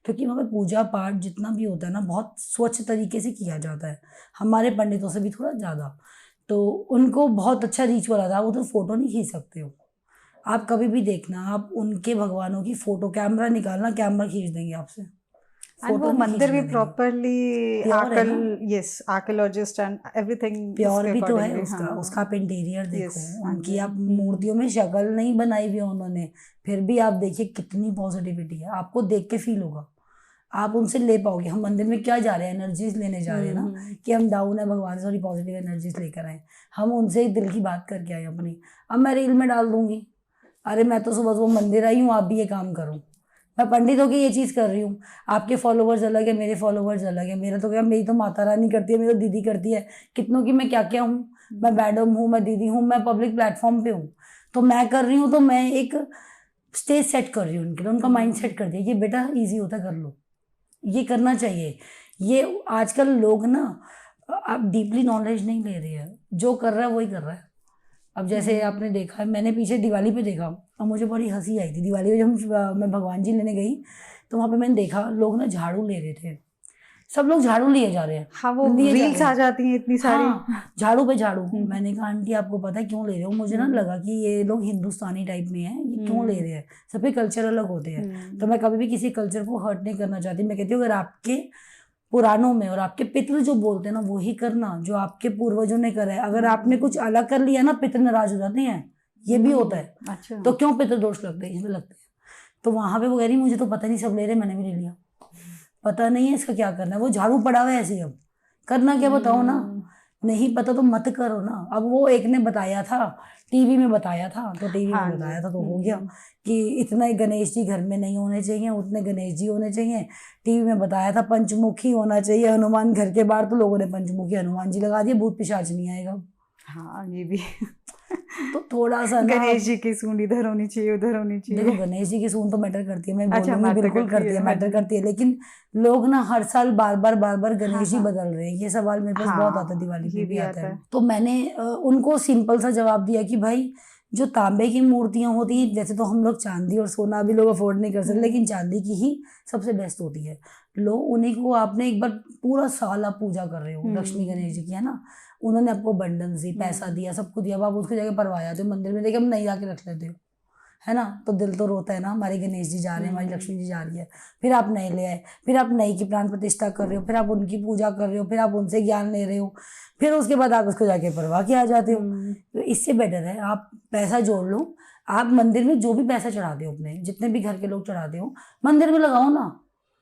क्योंकि वहाँ पे पूजा पाठ जितना भी होता है ना बहुत स्वच्छ तरीके से किया जाता है, हमारे पंडितों से भी थोड़ा ज्यादा। तो उनको बहुत अच्छा रिचुअल आता है, वो तो फोटो नहीं खींच सकते हो। आप कभी भी देखना, आप उनके भगवानों की फोटो, कैमरा निकालना, कैमरा खींच देंगे आपसे। एंड वो नहीं मंदिर भी खींचने देंगे। प्रॉपरली Pure है ना? Yes archaeologist and everything pure भी तो है उसका, उसका आप इंटीरियर देखो, उनकी आप मूर्तियों में शक्ल नहीं बनाई हुई है उन्होंने, फिर भी आप देखिए कितनी पॉजिटिविटी है, आपको देख के फील होगा, आप उनसे ले पाओगे। हम मंदिर में क्या जा रहे हैं? एनर्जीज लेने जा रहे हैं ना, कि हम डाउन है, भगवान से थोड़ी पॉजिटिव एनर्जीज लेकर आए, हम उनसे ही दिल की बात करके आए अपनी। अब मैं रील में डाल दूंगी, अरे मैं तो सुबह सुबह मंदिर आई हूँ, आप भी ये काम करो। मैं पंडितों की ये चीज़ कर रही हूँ, आपके फॉलोवर्स अलग है, मेरे फॉलोवर्स अलग है। मेरा तो क्या, मेरी तो माता रानी करती है, मेरी तो दीदी करती है, कितनों की मैं क्या क्या हूँ, मैं मैडम हूँ, मैं दीदी हूँ, मैं पब्लिक प्लेटफॉर्म पे हूँ, तो मैं कर रही हूँ, तो मैं एक स्टेज सेट कर रही हूँ उनके लिए, उनका माइंड सेट कर दिया कि बेटा ईजी होता है, कर लो, ये करना चाहिए। ये आजकल लोग ना, आप डीपली नॉलेज नहीं ले रहे हैं, जो कर रहा है वही कर रहा है। अब जैसे आपने देखा है, मैंने पीछे दिवाली पे देखा और मुझे बड़ी हंसी आई थी। दिवाली पे जब मैं भगवान जी लेने गई, तो वहाँ पे मैंने देखा लोग ना झाड़ू ले रहे थे, सब लोग झाड़ू लिए जा रहे हैं। हाँ वो लिए जा रील्स रहे आ हैं। जाती हैं इतनी सारी। हाँ, झाड़ू पे झाड़ू। मैंने कहा आंटी आपको पता है क्यों ले रहे हो? मुझे ना लगा कि ये लोग हिंदुस्तानी टाइप में हैं, ये क्यों ले रहे हैं? सबके कल्चर अलग होते हैं, तो मैं कभी भी किसी कल्चर को हर्ट नहीं करना चाहती। मैं कहती हूँ अगर आपके पुराणों में और आपके पितृ जो बोलते हैं ना, वही करना जो आपके पूर्वजों ने करा है। अगर आपने कुछ अलग कर लिया ना, पितृ नाराज हो जाते हैं, ये भी होता है। अच्छा तो क्यों पितृ दोष लगते हैं? इसमें लगते हैं। तो वहां पे वो कह रही मुझे तो पता नहीं, सब ले रहे, मैंने भी ले लिया, पता नहीं है इसका क्या करना है। वो झाड़ू पड़ा हुआ है ऐसे ही, अब करना क्या बताओ ना। नहीं पता तो मत करो ना। अब वो एक ने बताया था, टीवी में बताया था, तो टीवी में बताया था तो हो गया कि इतना ही गणेश जी घर में नहीं होने चाहिए, उतने गणेश जी होने चाहिए। टीवी में बताया था पंचमुखी होना चाहिए हनुमान घर के बाहर, तो लोगों ने पंचमुखी हनुमान जी लगा दिए, भूत पिशाच नहीं आएगा। हाँ ये भी तो थोड़ा सा ना, गणेश जी की सूंड इधर होनी चाहिए, उधर होनी चाहिए। देखो गणेश जी की सूंड तो मैटर करती है, मैं अच्छा, बोलूंगी matter बिल्कुल करती करती है, है, मैटर हाँ। करती है, लेकिन लोग ना हर साल बार बार गणेश जी हाँ। बदल रहे हैं। ये सवाल मेरे पास हाँ, बहुत आता है, दिवाली पे ये भी भी आता आता है। है। तो मैंने उनको सिंपल सा जवाब दिया कि भाई जो तांबे की मूर्तियां होती हैं, जैसे तो हम लोग चांदी और सोना भी लोग अफोर्ड नहीं कर सकते, लेकिन चांदी की ही सबसे बेस्ट होती है। लो उन्हीं को आपने एक बार पूरा साल आप पूजा कर रहे हो, लक्ष्मी गणेश जी की, है ना, उन्होंने आपको बंडन दी, पैसा दिया, सबको दिया, अब आप उसको जाके परवाया तो मंदिर में देखिए हम नहीं आके रख लेते हो, है ना, तो दिल तो रोता है ना, हमारे गणेश जी जा रहे हैं, हमारी लक्ष्मी जी जा रही है। फिर आप नए ले आए, फिर आप नई की प्राण प्रतिष्ठा कर रहे हो, फिर आप उनकी पूजा कर रहे हो, फिर आप उनसे ज्ञान ले रहे हो, फिर उसके बाद आप उसको जाके परवाह के आ जाते हो। तो इससे बेटर है आप पैसा जोड़ लो, आप मंदिर में जो भी पैसा चढ़ाते हो, अपने जितने भी घर के लोग चढ़ाते हो, मंदिर में लगाओ ना,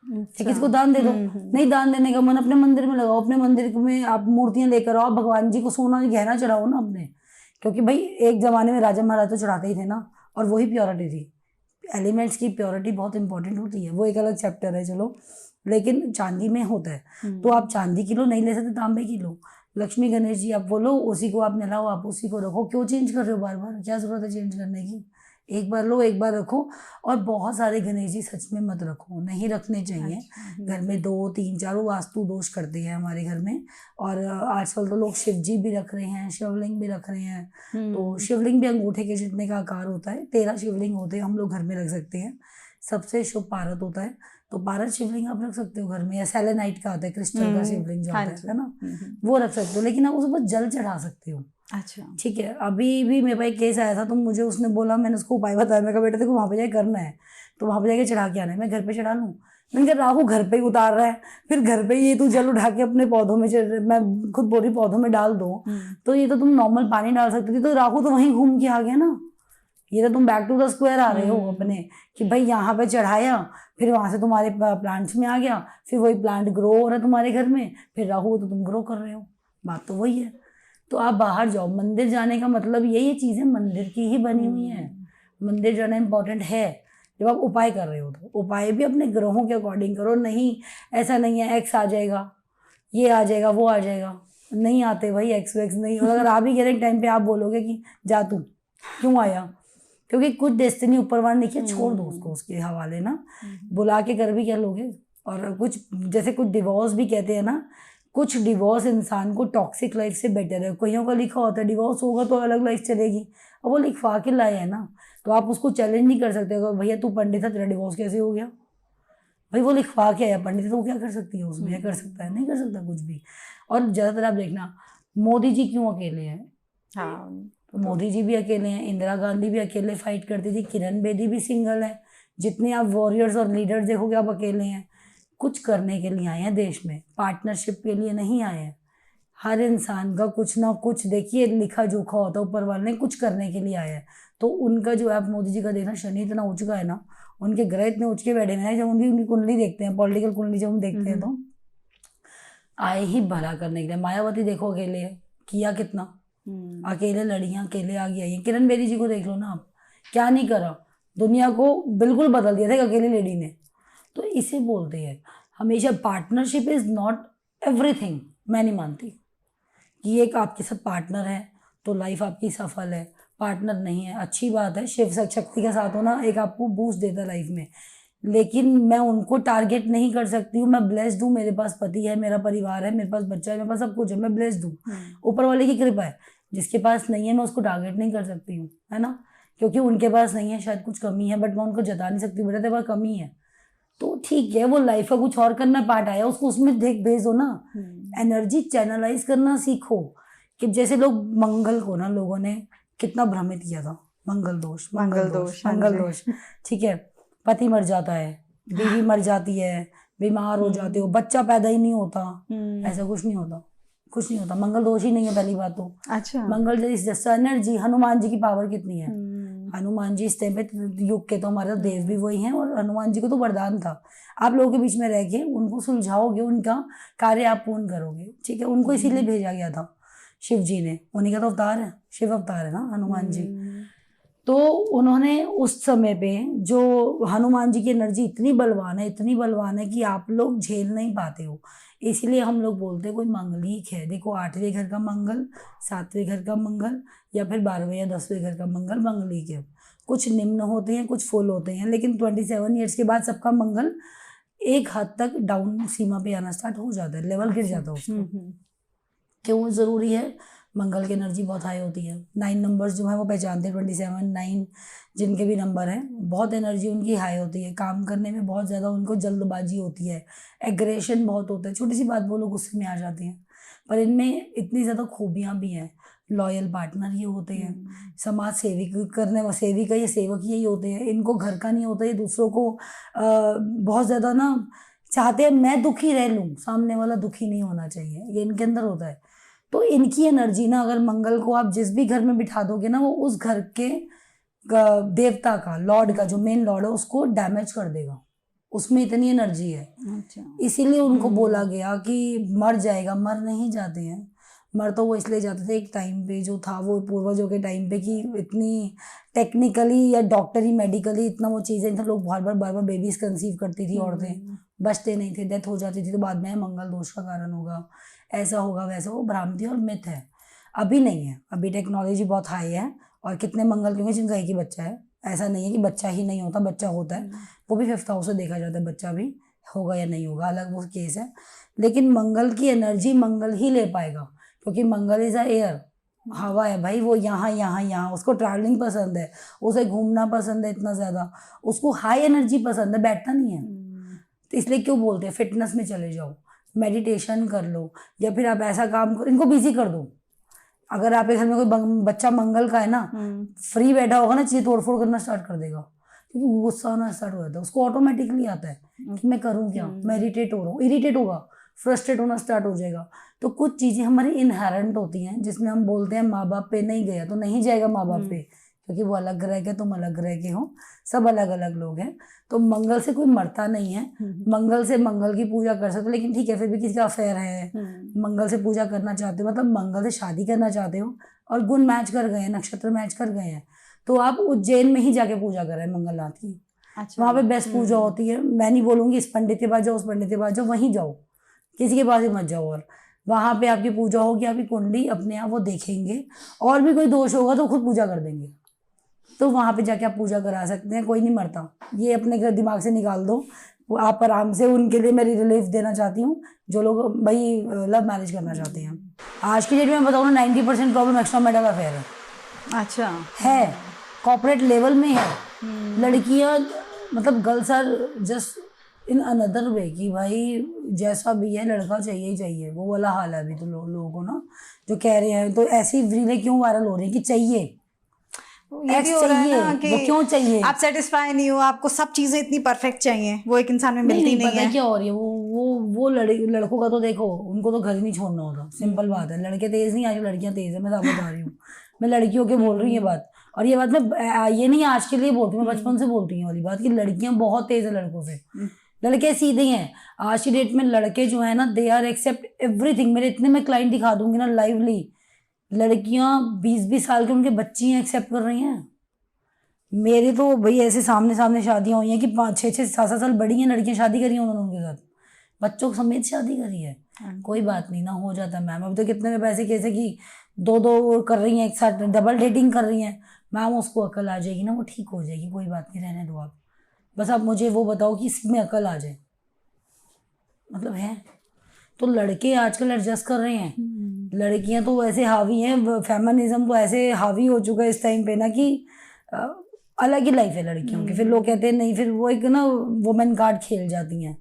किसी को दान दे दो। नहीं दान देने का मन, अपने मंदिर में लगाओ, अपने मंदिर में आप मूर्तियां लेकर आओ, भगवान जी को सोना गहना चढ़ाओ ना अपने, क्योंकि भाई एक जमाने में राजा महाराज तो चढ़ाते ही थे ना, और वही प्योरिटी थी। एलिमेंट्स की प्योरिटी बहुत इंपॉर्टेंट होती है, वो एक अलग चैप्टर है चलो, लेकिन चांदी में होता है। तो आप चांदी की लो, नहीं ले सकते तांबे की लो। लक्ष्मी गणेश जी आप बोलो, उसी को आप नलाओ, आप उसी को रखो, क्यों चेंज कर रहे हो बार बार? क्या जरूरत है चेंज करने की? एक बार लो, एक बार रखो। और बहुत सारे गणेश जी सच में मत रखो, नहीं रखने चाहिए। घर में 2 3 4 वास्तु दोष करते हैं हमारे घर में। और आजकल तो लोग शिव जी भी रख रहे हैं, शिवलिंग भी रख रहे हैं। तो शिवलिंग भी अंगूठे के जितने का आकार होता है, 13 शिवलिंग होते हैं, हम लोग घर में रख सकते हैं। सबसे शुभ पारद होता है। तो पारद शिवलिंग आप रख सकते हो घर में, या सेलेनाइट का आता है, क्रिस्टल का शिवलिंग जो हाँ होता जी। है ना, वो रख सकते हो। लेकिन आप उस पर जल चढ़ा सकते हो। अच्छा। ठीक है, अभी भी मेरे पास एक केस आया था, तो मुझे उसने बोला, मैंने उसको उपाय बताया, मैं कहा बेटा देखो वहाँ पे जाके करना है, तो वहाँ पे जाके चढ़ा के आना है। मैं घर पे चढ़ा लूँ? मैंने कहा राहु घर पे ही उतार रहा है, फिर घर पे ये तू जल उठा के अपने पौधों में मैं खुद बोल रही पौधों में डाल दो, तो ये तो तुम नॉर्मल पानी डाल सकती थी, तो राहु तो वहीं घूम के आ गया ना। ये तो तुम बैक टू द स्क्वायर आ रहे हो अपने, कि भाई यहाँ पे चढ़ाया, फिर वहां से तुम्हारे प्लांट्स में आ गया, फिर वही प्लांट ग्रो हो रहा है तुम्हारे घर में, फिर राहु तो तुम ग्रो कर रहे हो। बात तो वही है। तो आप बाहर जाओ, मंदिर जाने का मतलब यही, चीजें मंदिर की ही बनी हुई हैं। मंदिर जाना इंपॉर्टेंट है। जब आप उपाय कर रहे हो तो उपाय भी अपने ग्रहों के अकॉर्डिंग करो। नहीं, ऐसा नहीं है एक्स आ जाएगा, ये आ जाएगा, वो आ जाएगा, नहीं आते भाई एक्स वैक्स नहीं। और अगर आ भी गए टाइम पे आप बोलोगे कि जा तू क्यों आया, क्योंकि कुछ डेस्टिनी ऊपर वाले लिखिए, छोड़ दो उसको उसके हवाले ना, बुला के कर भी क्या लोगे। और कुछ जैसे कुछ डिवोर्स भी कहते हैं ना, कुछ डिवोर्स इंसान को टॉक्सिक लाइफ से बेटर है। कईयों का लिखा होता है डिवोर्स होगा तो अलग लाइफ चलेगी, और वो लिखवा के लाए है ना, तो आप उसको चैलेंज नहीं कर सकते हो भैया तू पंडित है तेरा डिवोर्स कैसे हो गया। भाई वो लिखवा के आया पंडित, तो वो क्या कर सकती है उसमें, क्या कर सकता है, नहीं कर सकता कुछ भी। और ज़्यादातर आप देखना मोदी जी क्यों अकेले हैं। हाँ, मोदी जी भी अकेले हैं, इंदिरा गांधी भी अकेले फाइट करती थी, किरण बेदी भी सिंगल है। जितने आप वॉरियर्स और लीडर्स देखोगे आप अकेले हैं। कुछ करने के लिए आए हैं देश में, पार्टनरशिप के लिए नहीं आए हैं। हर इंसान का कुछ ना कुछ देखिए लिखा जोखा होता है, ऊपर वाले ने कुछ करने के लिए आया है। तो उनका जो आप मोदी जी का देखना, शनि इतना उठ चुका है ना, उनके ग्रह इतने उठ के बैठे हुए हैं, जब उनकी कुंडली देखते हैं, पॉलिटिकल कुंडली जब हम देखते हैं, तो आए ही भला करने के लिए। मायावती देखो अकेले है, किया कितना, अकेले लड़ियां, अकेले आ गया। ये किरण बेदी जी को देख लो ना आप, क्या नहीं करा, दुनिया को बिल्कुल बदल दिया था एक अकेली लेडी ने। तो इसे बोलते हैं हमेशा पार्टनरशिप इज नॉट एवरीथिंग। मैं नहीं मानती कि एक आपके साथ पार्टनर है तो लाइफ आपकी सफल है। पार्टनर नहीं है, अच्छी बात है, शिव शक्ति के साथ होना एक आपको बूस्ट देता है लाइफ में, लेकिन मैं उनको टारगेट नहीं कर सकती हूँ। मैं ब्लेस्ड हूँ, मेरे पास पति है, मेरा परिवार है, मेरे पास बच्चा है, मेरे पास सब कुछ है, मैं ब्लेस्ड हूँ, ऊपर वाले की कृपा है। जिसके पास नहीं है मैं उसको टारगेट नहीं कर सकती हूँ, है ना, क्योंकि उनके पास नहीं है, शायद कुछ कमी है, बट मैं उनको जता नहीं सकती बेटा तेरे पास कमी है, तो ठीक है, वो लाइफ का कुछ और करना पार्ट आया, उसको उसमें देख भेज दो ना। एनर्जी चैनलाइज करना सीखो। कि जैसे लोग मंगल को ना, लोगों ने कितना भ्रमित किया था, मंगल दोष, मंगल दोष, मंगल दोष, ठीक है, पति मर जाता है, बीवी मर जाती है, बीमार हो जाते हो, बच्चा पैदा ही नहीं होता, ऐसा कुछ नहीं होता, कुछ नहीं होता, मंगल दोष ही नहीं है पहली बात तो। अच्छा। मंगल जैसे एनर्जी, हनुमान जी की पावर कितनी है, हनुमान जी इस टाइम पे युग के तो हमारे देव भी वही हैं, और हनुमान जी को तो वरदान था। आप लोगों के बीच में रह के उनको सुलझाओगे, उनका कार्य आप पूर्ण करोगे, ठीक है। उनको इसीलिए भेजा गया था शिव जी ने, उन्हीं का तो अवतार है, शिव अवतार है ना हनुमान जी। तो उन्होंने उस समय पे, जो हनुमान जी की एनर्जी इतनी बलवान है, इतनी बलवान है कि आप लोग झेल नहीं पाते हो। इसलिए हम लोग बोलते हैं कोई मंगलिक है। देखो 8वें घर का मंगल, 7वें घर का मंगल, या फिर 12वें या 10वें घर का मंगल मंगलिक है। कुछ निम्न होते हैं, कुछ फुल होते हैं, लेकिन 27 ईयर्स के बाद सबका मंगल एक हद तक डाउन सीमा पे आना स्टार्ट हो जाता है, लेवल गिर जाता है उसका। क्यों जरूरी है? मंगल की एनर्जी बहुत हाई होती है। 9 नंबर्स जो है वो पहचानते हैं, 27, 9 जिनके भी नंबर हैं, बहुत एनर्जी उनकी हाई होती है, काम करने में बहुत ज़्यादा उनको जल्दबाजी होती है, एग्रेशन बहुत होता है, छोटी सी बात बोलो गुस्से में आ जाते हैं। पर इनमें इतनी ज़्यादा खूबियाँ भी हैं। लॉयल पार्टनर ये होते हैं, समाज सेविक करने व सेविका ये सेवक यही होते हैं। इनको घर का नहीं होता, ये दूसरों को बहुत ज़्यादा ना चाहते हैं मैं दुखी रह लूँ, सामने वाला दुखी नहीं होना चाहिए, ये इनके अंदर होता है। तो इनकी एनर्जी ना, अगर मंगल को आप जिस भी घर में बिठा दोगे ना, वो उस घर के देवता का, लॉर्ड का, जो मेन लॉर्ड है उसको डैमेज कर देगा, उसमें इतनी एनर्जी है। इसीलिए उनको बोला गया कि मर जाएगा, मर नहीं जाते हैं। मर तो वो इसलिए जाते थे एक टाइम पे जो था, वो पूर्वजों के टाइम पे, कि इतनी टेक्निकली या डॉक्टरी मेडिकली इतना वो चीज़ें थे, लोग बार बार बेबीज कंसीव करती थी, औरतें बचते नहीं थे, डेथ हो जाती थी, तो बाद में मंगल दोष का कारण होगा, ऐसा होगा वैसा, वो भ्रांति और मिथ है। अभी नहीं है, अभी टेक्नोलॉजी बहुत हाई है, और कितने मंगल क्योंकि जिनका एक ही बच्चा है, ऐसा नहीं है कि बच्चा ही नहीं होता, बच्चा होता है, वो भी 5th हाउस से देखा जाता है, बच्चा भी होगा या नहीं होगा अलग वो केस है। लेकिन मंगल की एनर्जी मंगल ही ले पाएगा, क्योंकि मंगल इज अ एयर, हवा है भाई, वो यहाँ यहाँ यहाँ, उसको ट्रैवलिंग पसंद है, उसे घूमना पसंद है इतना ज़्यादा, उसको हाई एनर्जी पसंद है, बैठना नहीं है। तो इसलिए क्यों बोलते हैं फिटनेस में चले जाओ, मेडिटेशन कर लो, या फिर आप ऐसा काम करो, इनको बिजी कर दो। अगर आपके घर में कोई बच्चा मंगल का है ना, फ्री बैठा होगा ना, चीज़ें तोड़ फोड़ करना स्टार्ट कर देगा, क्योंकि गुस्सा आना स्टार्ट हो जाता है उसको, ऑटोमेटिकली आता है कि मैं करूँ क्या, मैं इरिटेट हो रहा हूँ, इरिटेट होगा, फ्रस्ट्रेट होना स्टार्ट हो जाएगा। तो कुछ चीज़ें हमारी इनहेरेंट होती हैं, जिसमें हम बोलते हैं माँ बाप पे नहीं गया तो नहीं जाएगा माँ बाप पे, क्योंकि वो अलग ग्रह के, तुम अलग ग्रह के हो, सब अलग अलग लोग हैं। तो मंगल से कोई मरता नहीं है, मंगल से मंगल की पूजा कर सकते हो, लेकिन ठीक है फिर भी किसी का अफेयर है, मंगल से पूजा करना चाहते हो, मतलब मंगल से शादी करना चाहते हो और गुण मैच कर गए हैं, नक्षत्र मैच कर गए हैं, तो आप उज्जैन में ही जाके पूजा करें मंगलनाथ की। अच्छा। वहाँ पे बेस्ट पूजा होती है। मैं नहीं बोलूँगी इस पंडित के पास जाओ, उस पंडित के पास जाओ, वहीं जाओ, किसी के पास ही मत जाओ। और वहाँ पे आपकी पूजा होगी, आपकी कुंडली अपने आप वो देखेंगे, और भी कोई दोष होगा तो खुद पूजा कर देंगे। तो वहाँ पे जाके आप पूजा करा सकते हैं, कोई नहीं मरता, ये अपने घर दिमाग से निकाल दो। वो आप आराम से, उनके लिए मैं रिलीफ देना चाहती हूँ जो लोग भाई लव मैरिज करना चाहते हैं। आज की डेट में मैं बताऊँ ना, 90% प्रॉब्लम एक्स्ट्रा मैरिटल अफेयर है। अच्छा। है, कॉर्पोरेट लेवल में है। लड़कियाँ मतलब girls are just in another way कि भाई जैसा भी है लड़का चाहिए ही चाहिए, वो वाला हाल है अभी तो लोगों को ना, जो कह रहे हैं। तो ऐसी रीलें क्यों वायरल हो रही है कि चाहिए, ये भी हो रहा है ना कि वो क्यों चाहिए, आप सेटिस्फाई नहीं हो, आपको सब चीजें इतनी परफेक्ट चाहिए, वो एक इंसान में मिलती नहीं पता है। क्या हो रही है, वो लड़कों का तो देखो, उनको तो घर ही नहीं छोड़ना होता, सिंपल बात है। लड़के तेज नहीं, आज लड़कियां तेज है, मैं तो आपको बता रही हूँ। मैं लड़कियों के बोल रही हूँ ये बात, और ये बात मैं ये नहीं आज के लिए बोलती हूँ, मैं बचपन से बोलती हूँ वाली बात कि लड़कियां बहुत तेज है लड़कों से, लड़के सीधे हैं। आज की डेट में लड़के जो है ना, दे आर एक्सेप्ट एवरीथिंग। मेरे इतने मैं क्लाइंट दिखा दूंगी ना लाइवली, लड़कियां 20-20 साल के उनके बच्ची एक्सेप्ट कर रही हैं। मेरे तो भाई ऐसे सामने सामने शादियां हुई हैं कि 5-6 7 साल बड़ी हैं लड़कियां, शादी करी हैं उन्होंने उनके साथ, बच्चों समेत शादी करी है। कोई बात नहीं ना, हो जाता मैम। अब तो कितने में पैसे कैसे कि 2-2 कर रही हैं एक साथ, डबल डेटिंग कर रही हैं मैम, उसको अकल आ जाएगी ना, वो ठीक हो जाएगी, कोई बात नहीं, रहने दो आप। बस आप मुझे वो बताओ कि इसमें अकल आ जाए, मतलब है। तो लड़के आजकल एडजस्ट कर रहे हैं, लड़कियां तो ऐसे हावी हैं, फेमिनिज्म तो ऐसे हावी हो चुका है इस टाइम पे ना कि अलग ही लाइफ है लड़कियों की। फिर लोग कहते हैं नहीं, फिर वो एक ना वुमेन कार्ड खेल जाती हैं,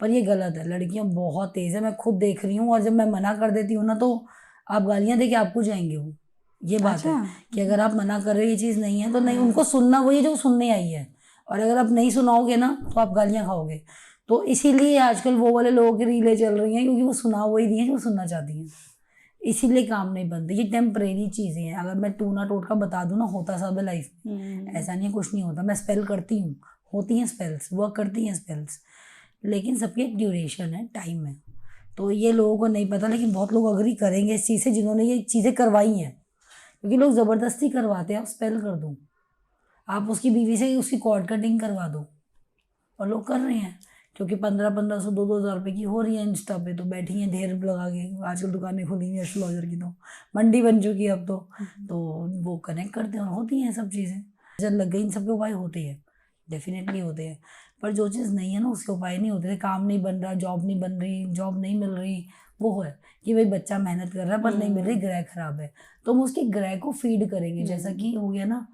पर ये गलत है। लड़कियां बहुत तेज है, मैं खुद देख रही हूँ, और जब मैं मना कर देती हूँ ना तो आप गालियां दे के आपको जाएंगे वो, ये बात है कि अगर आप मना कर रहे हो ये चीज़ नहीं है तो नहीं, उनको सुनना वही जो सुनने आई है, और अगर आप नहीं सुनाओगे ना तो आप गालियाँ खाओगे। तो इसीलिए आजकल वो वाले लोगों की रीलें चल रही हैं, क्योंकि वो सुना वही रही हैं जो सुनना चाहती हैं, इसीलिए काम नहीं बनते। ये टेम्परेरी चीज़ें हैं, अगर मैं टूना टोटका बता दूँ ना, होता सब है लाइफ में, ऐसा नहीं है कुछ नहीं होता। मैं स्पेल करती हूँ, होती हैं स्पेल्स, वर्क करती हैं स्पेल्स, लेकिन सबकी एक ड्यूरेशन है, टाइम है। तो ये लोगों को नहीं पता, लेकिन बहुत लोग अग्री करेंगे इस चीज़ से जिन्होंने ये चीज़ें करवाई हैं, क्योंकि लोग ज़बरदस्ती करवाते हैं। आप स्पेल कर दो, आप उसकी बीवी से उसकी कॉर्ड कटिंग करवा दो, और लोग कर रहे हैं, क्योंकि 1500-1500 2-2 हज़ार रुपये की हो रही है इंस्टा पे, तो बैठी हैं ढेर लगा के। आजकल दुकानें खुली हुई है एस्ट्रोलॉजर की, तो मंडी बन चुकी है अब तो वो कनेक्ट करते हैं, और होती हैं सब चीज़ें। जब लग गई इन सबके उपाय होते हैं, डेफिनेटली होते हैं, पर जो चीज़ नहीं है ना उसके उपाय नहीं होते। काम नहीं बन रहा, जॉब नहीं बन रही, जॉब नहीं मिल रही, वो है कि भाई बच्चा मेहनत कर रहा है पर नहीं मिल रही, ग्रह खराब है, तो हम उसके ग्रह को फीड करेंगे। जैसा कि हो गया ना,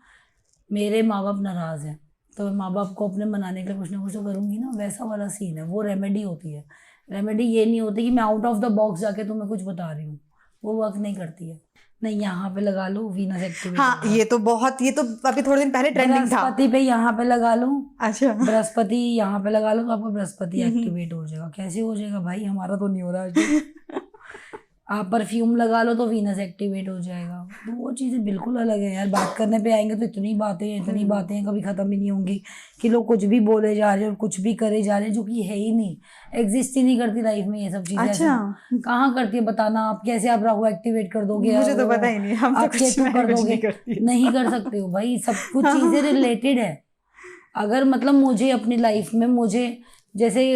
मेरे माँ बाप नाराज़ हैं तो मैं माँ बाप को अपने मनाने के लिए कुछ ना कुछ तो करूँगी ना, वैसा वाला सीन है। वो रेमेडी होती है। रेमेडी ये नहीं होती कि मैं आउट ऑफ द बॉक्स जाके तुम्हें कुछ बता रही हूँ, वो वर्क नहीं करती है। नहीं, यहाँ पे लगा लो वीनस एक्टिवेट। हाँ, ये तो अभी थोड़े दिन पहले ट्रेंडिंग था। बृहस्पति पे यहाँ पे लगा लो। अच्छा। बृहस्पति यहाँ पे लगा लो तो आपको बृहस्पति एक्टिवेट हो जाएगा। कैसे हो जाएगा भाई, हमारा तो नहीं हो रहा है। आप परफ्यूम लगा लो तो वीनस एक्टिवेट हो जाएगा। तो वो चीज़ें बिल्कुल अलग है यार। बात करने पे आएंगे तो इतनी बातें हैं, कभी ख़त्म ही नहीं होंगी कि लोग कुछ भी बोले जा रहे हैं और कुछ भी करे जा रहे हैं, जो कि है ही नहीं, एग्जिस्ट ही नहीं करती लाइफ में ये सब चीज़ें। अच्छा, कहाँ करती है बताना आप? कैसे आप राहु एक्टिवेट कर दोगे? मुझे तो पता ही नहीं, हम तो कुछ कर दोगे? नहीं कर सकते हो भाई, सब कुछ चीज़ें रिलेटेड है। अगर मतलब मुझे अपनी लाइफ में मुझे जैसे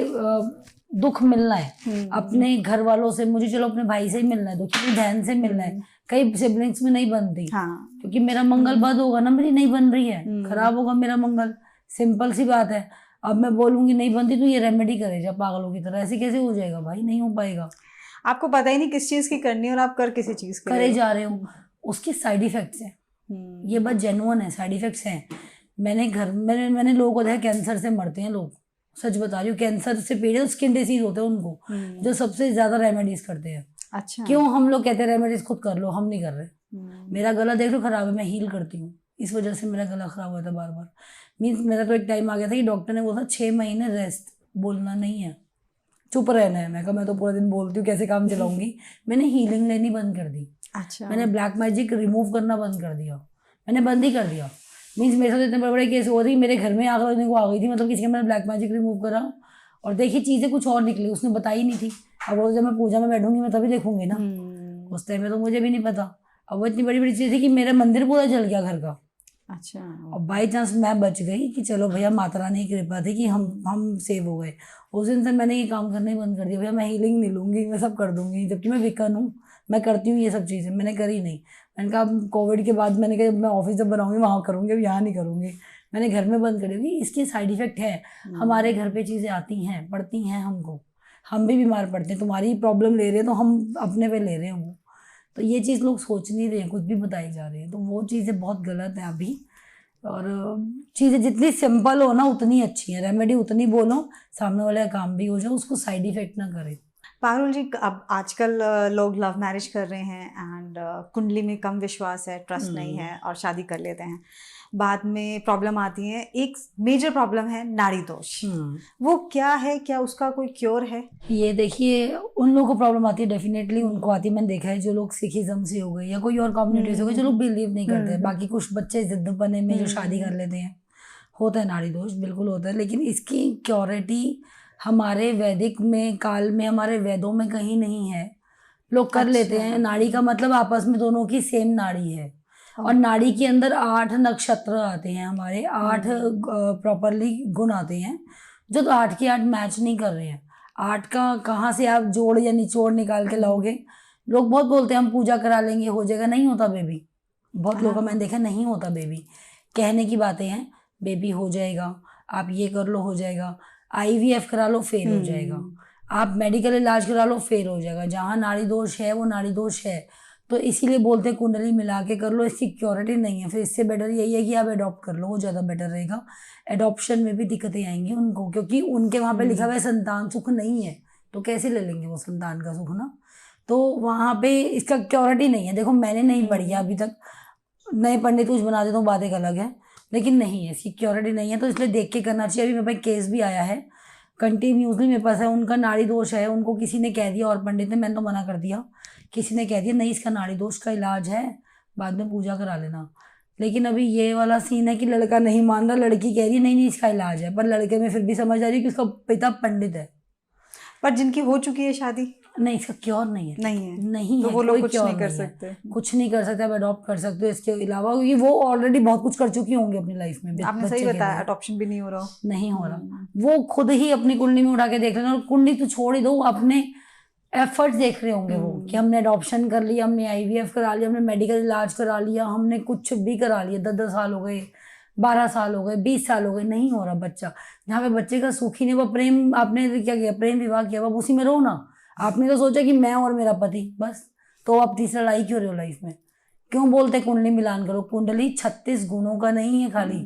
दुख मिलना है अपने घर वालों से, मुझे चलो अपने भाई से ही मिलना है, दुख अपनी बहन से मिलना है, कई सिबलिंग्स में नहीं बनती। हाँ। क्योंकि मेरा मंगल बद होगा ना, मेरी नहीं बन रही है, खराब होगा मेरा मंगल, सिंपल सी बात है। अब मैं बोलूंगी नहीं बनती तो ये रेमेडी करे जा पागलों की तरह, ऐसे कैसे हो जाएगा भाई? नहीं हो पाएगा। आपको पता ही नहीं किस चीज की करनी है और आप कर किसी चीज के करे जा रहे हो। उसके साइड इफेक्ट्स हैं। ये बात जेन्युइन है, साइड इफेक्ट्स हैं। मैंने लोगों को देखा कैंसर से मरते हैं लोग, सच बता रही हूँ। कैंसर से पीड़ित स्किन डिसीज होते हैं उनको, जो सबसे ज्यादा रेमेडीज करते हैं। अच्छा। क्यों हम लोग कहते हैं रेमेडीज खुद कर लो, हम नहीं कर रहे। मेरा गला देख लो खराब है, मैं हील करती हूँ, इस वजह से मेरा गला खराब होता है बार बार। मीन्स मेरा तो एक टाइम आ गया था कि डॉक्टर ने बोला 6 महीने रेस्ट, बोलना नहीं है, चुप रहना है। मैं कहा मैं तो पूरा दिन बोलती हूँ, कैसे काम चलाऊंगी। मैंने हीलिंग लेनी बंद कर दी। अच्छा। मैंने ब्लैक मैजिक रिमूव करना बंद कर दिया, मैंने बंद ही कर दिया। मीन्स मेरे साथ इतने बड़े बड़े केस हो रही, मेरे घर में आग लगने को आ गई थी, मतलब किसी का मैंने ब्लैक मैजिक रिमूव करा और देखी चीज़ें कुछ और निकली, उसने बताई नहीं थी। अब वो जब मैं पूजा में बैठूंगी मैं तभी देखूंगी ना, उस टाइम में तो मुझे भी नहीं पता। अब वो इतनी बड़ी बड़ी चीज़ थी कि मेरा मंदिर पूरा जल गया घर का। अच्छा। और बाई चांस मैं बच गई कि चलो भैया माता रानी की कृपा थी कि हम सेव हो गए। उस दिन से मैंने ये काम करना ही बंद कर दिया, भैया मैं हीलिंग नहीं लूँगी, मैं सब कर दूंगी। जबकि मैं विकन हूँ, मैं करती हूँ ये सब चीज़ें, मैंने करी नहीं। मैंने कहा कोविड के बाद मैंने कहा मैं ऑफिस जब बनाऊंगी वहाँ करूँगी, अब यहाँ नहीं करूँगी। मैंने घर में बंद करी हुई। इसके साइड इफेक्ट है, हमारे घर पे चीज़ें आती हैं, पड़ती हैं हमको, हम भी बीमार पड़ते हैं। तुम्हारी प्रॉब्लम ले रहे हैं तो हम अपने पे ले रहे हैं वो। तो ये चीज़ लोग सोच नहीं रहे हैं, कुछ भी बताई जा रही है, तो वो चीज़ें बहुत गलत है अभी। और चीज़ें जितनी सिंपल हो ना उतनी अच्छी है, रेमेडी उतनी बोलो सामने वाले का काम भी हो जाए, उसको साइड इफेक्ट ना करे। पारुल जी, अब आजकल लोग लव मैरिज कर रहे हैं एंड कुंडली में कम विश्वास है, ट्रस्ट नहीं है और शादी कर लेते हैं। बाद में प्रॉब्लम आती है, एक मेजर प्रॉब्लम है नाड़ी दोष। वो क्या है, क्या उसका कोई क्योर है? ये देखिए, उन लोगों को प्रॉब्लम आती है, डेफिनेटली उनको आती है। मैंने देखा है जो लोग सिखिज्म से हो गए या कोई और कम्युनिटी से हो गए, जो लोग बिलीव नहीं करते हैं। बाकी कुछ बच्चे जिद्दपने में जो शादी कर लेते हैं, होता है नाड़ी दोष, बिल्कुल होता है। लेकिन इसकी क्योरिटी हमारे वैदिक में काल में, हमारे वेदों में कहीं नहीं है। लोग कर लेते हैं। नाड़ी का मतलब आपस में दोनों की सेम नाड़ी है, और नाड़ी के अंदर 8 नक्षत्र आते हैं, हमारे 8 प्रॉपरली गुण आते हैं, जो तो 8 के 8 मैच नहीं कर रहे हैं। 8 का कहाँ से आप जोड़ या निचोड़ निकाल के लाओगे? लोग बहुत बोलते हैं हम पूजा करा लेंगे हो जाएगा, नहीं होता बेबी। बहुत लोगों का मैंने देखा नहीं होता बेबी, कहने की बातें हैं। बेबी हो जाएगा, आप ये कर लो हो जाएगा, IVF करा लो फेल हो जाएगा, आप मेडिकल इलाज करा लो फेल हो जाएगा। जहाँ नाड़ी दोष है वो नाड़ी दोष है। तो इसीलिए बोलते हैं कुंडली मिला के कर लो, इसकी सिक्योरिटी नहीं है। फिर इससे बेटर यही है कि आप अडॉप्ट कर लो, वो ज़्यादा बेटर रहेगा। एडॉप्शन में भी दिक्कतें आएंगी उनको, क्योंकि उनके वहाँ पे लिखा हुआ है संतान सुख नहीं है, तो कैसे ले लेंगे वो संतान का सुख ना। तो वहाँ पे इसका सिक्योरिटी नहीं है। देखो मैंने नहीं पढ़ी है अभी तक, नए पंडित कुछ बना देते हो बात एक अलग है, लेकिन नहीं है, सिक्योरिटी नहीं है। तो इसलिए देख के करना चाहिए। अभी मेरे पास केस भी आया है कंटिन्यूसली मेरे पास है, उनका नाड़ी दोष है, उनको किसी ने कह दिया और पंडित ने, मैंने तो मना कर दिया, किसी ने कह दिया नहीं इसका नाड़ी दोष का इलाज है, बाद में पूजा करा लेना। लेकिन अभी ये वाला सीन है कि लड़का नहीं मान रहा, लड़की कह रही है नहीं नहीं इसका इलाज है, पर लड़के में फिर भी समझ आ रही है कि उसका पिता पंडित है। पर जिनकी हो चुकी है शादी, नहीं इसका क्योर नहीं है, नहीं तो है, वो लोग कोई कुछ क्योर नहीं कर नहीं है। सकते। कुछ नहीं कर सकते, आप अडॉप्ट कर सकते हो इसके अलावा, क्योंकि वो ऑलरेडी बहुत कुछ कर चुकी होंगी अपनी लाइफ में। आपने सही बताया, अडॉप्शन भी नहीं हो रहा, नहीं हो रहा। वो खुद ही अपनी कुंडली में उठा के देख लेना, और कुंडली तो छोड़ ही दो, अपने एफर्ट्स देख रहे होंगे वो कि हमने अडॉप्शन कर लिया, हमने IVF करा लिया, हमने मेडिकल इलाज करा लिया, हमने कुछ भी करा लिया, 10-10 साल हो गए, 12 साल हो गए, 20 साल हो गए, नहीं हो रहा बच्चा। जहाँ पे बच्चे का सुख ही नहीं, वो प्रेम आपने क्या किया, प्रेम विवाह किया, अब उसी में रहो ना। आपने तो सोचा कि मैं और मेरा पति बस, तो आप तीसरा लाई क्यों रहे हो लाइफ में? क्यों बोलते कुंडली मिलान करो? कुंडली 36 गुणों का नहीं है खाली,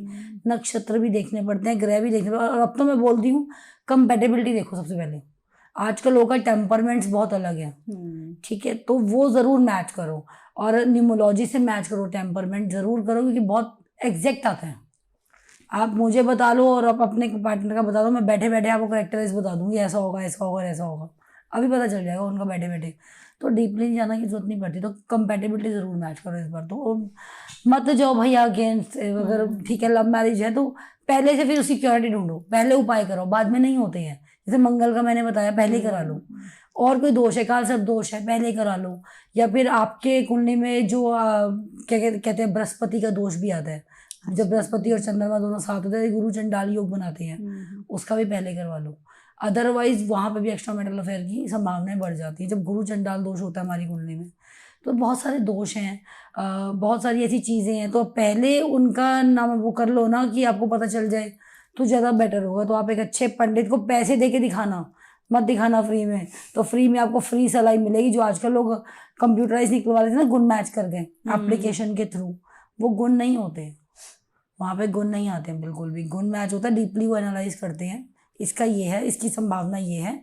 नक्षत्र भी देखने पड़ते हैं, ग्रह भी देखने पड़ते हैं। और अब तो मैं बोलती हूँ कंपेटेबिलिटी देखो सबसे पहले। आजकल लोगों का टेम्परमेंट्स बहुत अलग है, ठीक है, तो वो ज़रूर मैच करो, और न्यूमोलॉजी से मैच करो, टेम्परमेंट ज़रूर करो, क्योंकि बहुत एग्जैक्ट आता है। आप मुझे बता लो और आप अपने पार्टनर का बता दो, मैं बैठे बैठे आपको करेक्टराइज बता दूंगी, ऐसा होगा ऐसा होगा ऐसा होगा, अभी पता चल जाएगा उनका बैठे बैठे। तो डीपली नहीं जाना की जरूरत नहीं पड़ती। तो कंपेटेबिलिटी ज़रूर मैच करो इस बार, तो मत जाओ भैया अगेंस्ट। अगर ठीक है लव मैरिज है तो पहले से फिर सिक्योरिटी ढूंढो, पहले उपाय करो, बाद में नहीं होते हैं। जैसे मंगल का मैंने बताया, पहले ही करा लो। और कोई दोष है, काल सर्प दोष है, पहले करा लो। या फिर आपके कुंडली में जो क्या कहते हैं बृहस्पति का दोष भी आता है, जब बृहस्पति और चंद्रमा दोनों साथ होते हैं गुरु चंडाल योग बनाते हैं, उसका भी पहले करवा लो। अदरवाइज वहाँ पे भी एक्स्ट्रा मैरिटल अफेयर की संभावनाएं बढ़ जाती है जब गुरु चंडाल दोष होता है हमारी कुंडली में। तो बहुत सारे दोष हैं, बहुत सारी ऐसी चीज़ें हैं, तो पहले उनका नाम वो कर लो ना कि आपको पता चल जाए, तो ज़्यादा बेटर होगा। तो आप एक अच्छे पंडित को पैसे दे के दिखाना, मत दिखाना फ्री में। तो फ्री में आपको फ्री सलाई मिलेगी, जो आजकल लोग कंप्यूटराइज निकलवा लेते हैं ना गुण मैच करके एप्लीकेशन के थ्रू, वो गुण नहीं होते वहाँ पे, गुण नहीं आते हैं बिल्कुल भी। गुण मैच होता है, डीपली वो एनालाइज करते हैं। इसका ये है, इसकी संभावना ये है,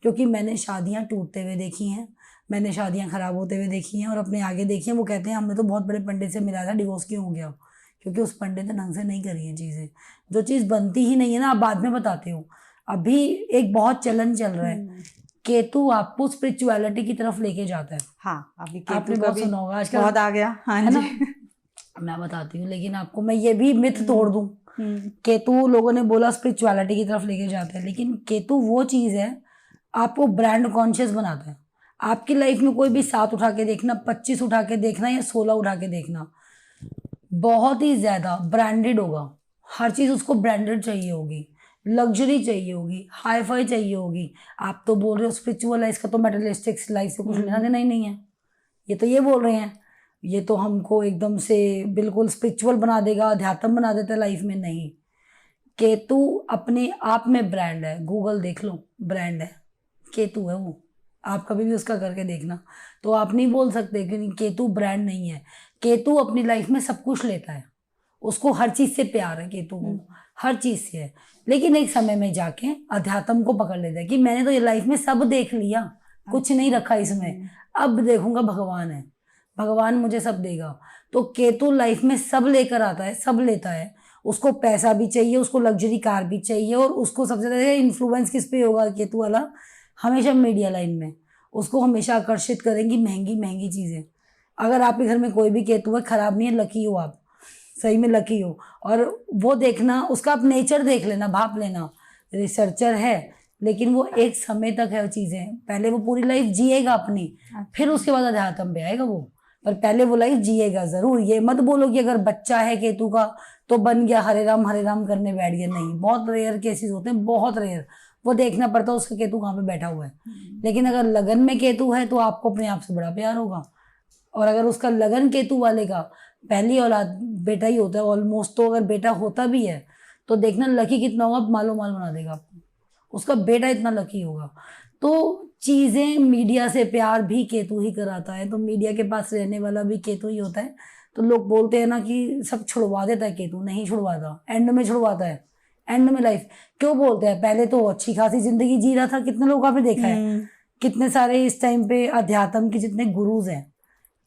क्योंकि मैंने शादियाँ टूटते हुए देखी हैं, मैंने शादियाँ ख़राब होते हुए देखी हैं और अपने आगे देखी हैं। वो कहते हैं हमने तो बहुत बड़े पंडित से मिला था, डिवोर्स क्यों हो गया? क्योंकि उस पंडित ने ढंग से नहीं करी है चीज़ें। जो चीज़ बनती ही नहीं है ना, आप बाद में बताते हो। अभी एक बहुत चलन चल रहा है, केतु आपको स्पिरिचुअलिटी की तरफ लेके जाता है। हाँ, अभी आपने केतु का बहुत भी सुना होगा आजकल, बहुत आ गया। हाँ है ना? जी। मैं बताती हूँ, लेकिन आपको मैं ये भी मिथ तोड़ दूँ। केतु लोगों ने बोला स्पिरिचुअलिटी की तरफ लेके जाता है, लेकिन केतु वो चीज़ है आपको ब्रांड कॉन्शियस बनाता है। आपकी लाइफ में कोई भी 7 उठा के देखना, 25 उठा के देखना या 16 उठा के देखना, बहुत ही ज़्यादा ब्रांडेड होगा। हर चीज़ उसको ब्रांडेड चाहिए होगी, लग्जरी चाहिए होगी, हाई फाई चाहिए होगी। आप तो बोल रहे हो स्पिरिचुअल है, इसका तो मेटलिस्टिक लाइफ से कुछ लेना देना ही नहीं है। ये तो ये बोल रहे हैं, ये तो हमको एकदम से बिल्कुल स्पिरिचुअल बना देगा, अध्यात्म बना देता है लाइफ में। नहीं, केतु अपने आप में ब्रांड है। गूगल देख लो, ब्रांड है, केतु है वो। आप कभी भी उसका करके देखना। तो आप नहीं बोल सकते कि केतु ब्रांड नहीं है। केतु अपनी लाइफ में सब कुछ लेता है, उसको हर चीज़ से प्यार है केतु को, हर चीज़ से है। लेकिन एक समय में जाके अध्यात्म को पकड़ लेता है कि मैंने तो ये लाइफ में सब देख लिया, कुछ नहीं रखा इसमें, अब देखूंगा भगवान है, भगवान मुझे सब देगा। तो केतु लाइफ में सब लेकर आता है, सब लेता है। उसको पैसा भी चाहिए, उसको लग्जरी कार भी चाहिए, और उसको सबसे ज़्यादा इन्फ्लुएंस किस पे होगा केतु वाला? हमेशा मीडिया लाइन में उसको हमेशा आकर्षित करेंगी महंगी महंगी चीज़ें। अगर आपके घर में कोई भी केतु है, ख़राब नहीं है, लकी हो आप, सही में लकी हो। और वो देखना, उसका आप नेचर देख लेना, भाप लेना। रिसर्चर है, लेकिन वो एक समय तक है वो चीज़ें, पहले वो पूरी लाइफ जिएगा अपनी, फिर उसके बाद अध्यात्म पे आएगा वो, पर पहले वो लाइफ जिएगा ज़रूर। ये मत बोलो कि अगर बच्चा है केतु का तो बन गया हरे राम करने बैठ गया। नहीं, बहुत रेयर केसेस होते हैं, बहुत रेयर। वो देखना पड़ता है उसका केतु कहाँ पे बैठा हुआ है। लेकिन अगर लगन में केतु है तो आपको अपने आप से बड़ा प्यार होगा। और अगर उसका लगन केतु वाले का पहली औलाद बेटा ही होता है ऑलमोस्ट, तो अगर बेटा होता भी है तो देखना लकी कितना होगा, मालो माल बना देगा आपको, उसका बेटा इतना लकी होगा। तो चीज़ें, मीडिया से प्यार भी केतु ही कराता है, तो मीडिया के पास रहने वाला भी केतु ही होता है। तो लोग बोलते हैं ना कि सब छुड़वा देता है केतु, नहीं छुड़वाता, एंड में छुड़वाता है। एंड में लाइफ क्यों बोलते हैं? पहले तो अच्छी खासी जिंदगी जी रहा था, कितने लोग आपने देखा है, कितने सारे इस टाइम पे अध्यात्म के जितने गुरुज हैं,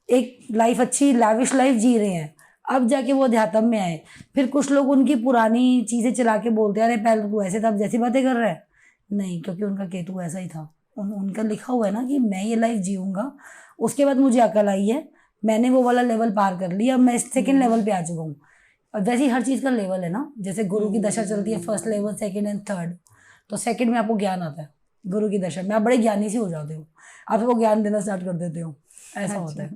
एक लाइफ अच्छी लैविश लाइफ जी रहे हैं, अब जाके वो अध्यात्म में आए। फिर कुछ लोग उनकी पुरानी चीज़ें चला के बोलते हैं अरे पहले तो ऐसे था, अब जैसी बातें कर रहा है। नहीं, क्योंकि उनका केतु ऐसा ही था, उनका लिखा हुआ है ना कि मैं ये लाइफ जीऊँगा। उसके बाद मुझे अकल आई है, मैंने वो वाला लेवल पार कर लिया, अब मैं सेकेंड लेवल पे आ चुका हूँ। और वैसे ही हर चीज़ का लेवल है ना, जैसे गुरु की दशा चलती है, first level, second and third. तो सेकंड में आपको ज्ञान आता है, गुरु की दशा में आप बड़े ज्ञानी से हो जाते हो, आप सबको ज्ञान देना स्टार्ट कर देते हो, ऐसा होता है।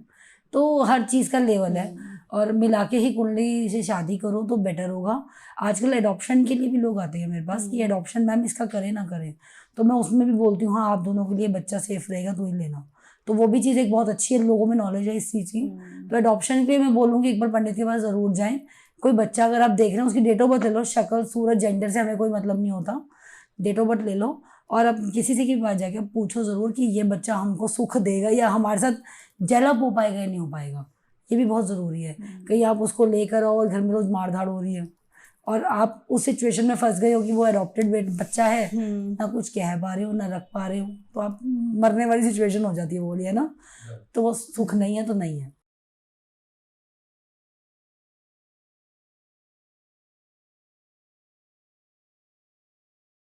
तो हर चीज़ का लेवल है, और मिला के ही कुंडली से शादी करो तो बेटर होगा। आजकल एडॉप्शन के लिए भी लोग आते हैं मेरे पास कि एडॉप्शन मैम इसका करें ना करें, तो मैं उसमें भी बोलती हूँ हाँ आप दोनों के लिए बच्चा सेफ रहेगा तो ही लेना। तो वो भी चीज़ एक बहुत अच्छी है, लोगों में नॉलेज है इस चीज़ की। तो एडॉप्शन के लिए मैं बोलूँगी एक बार पंडित के पास ज़रूर जाएँ। कोई बच्चा अगर आप देख रहे हैं, उसकी डेट ऑफ बर्थ ले लो, शक्ल सूरत जेंडर से हमें कोई मतलब नहीं होता, डेट ऑफ बर्थ ले लो, और अब किसी से के पास जाके पूछो ज़रूर कि ये बच्चा हमको सुख देगा या हमारे साथ जेलअप हो पाएगा या नहीं हो पाएगा। ये भी बहुत ज़रूरी है। कहीं आप उसको लेकर आओ और घर में रोज़ मारधाड़ हो रही है और आप उस सिचुएशन में फंस गए हो कि वो अडॉप्टेड बच्चा है, ना कुछ कह पा रहे हो ना रख पा रहे हो, तो आप मरने वाली सिचुएशन हो जाती है, बोलिए ना, तो वो सुख नहीं है तो नहीं है।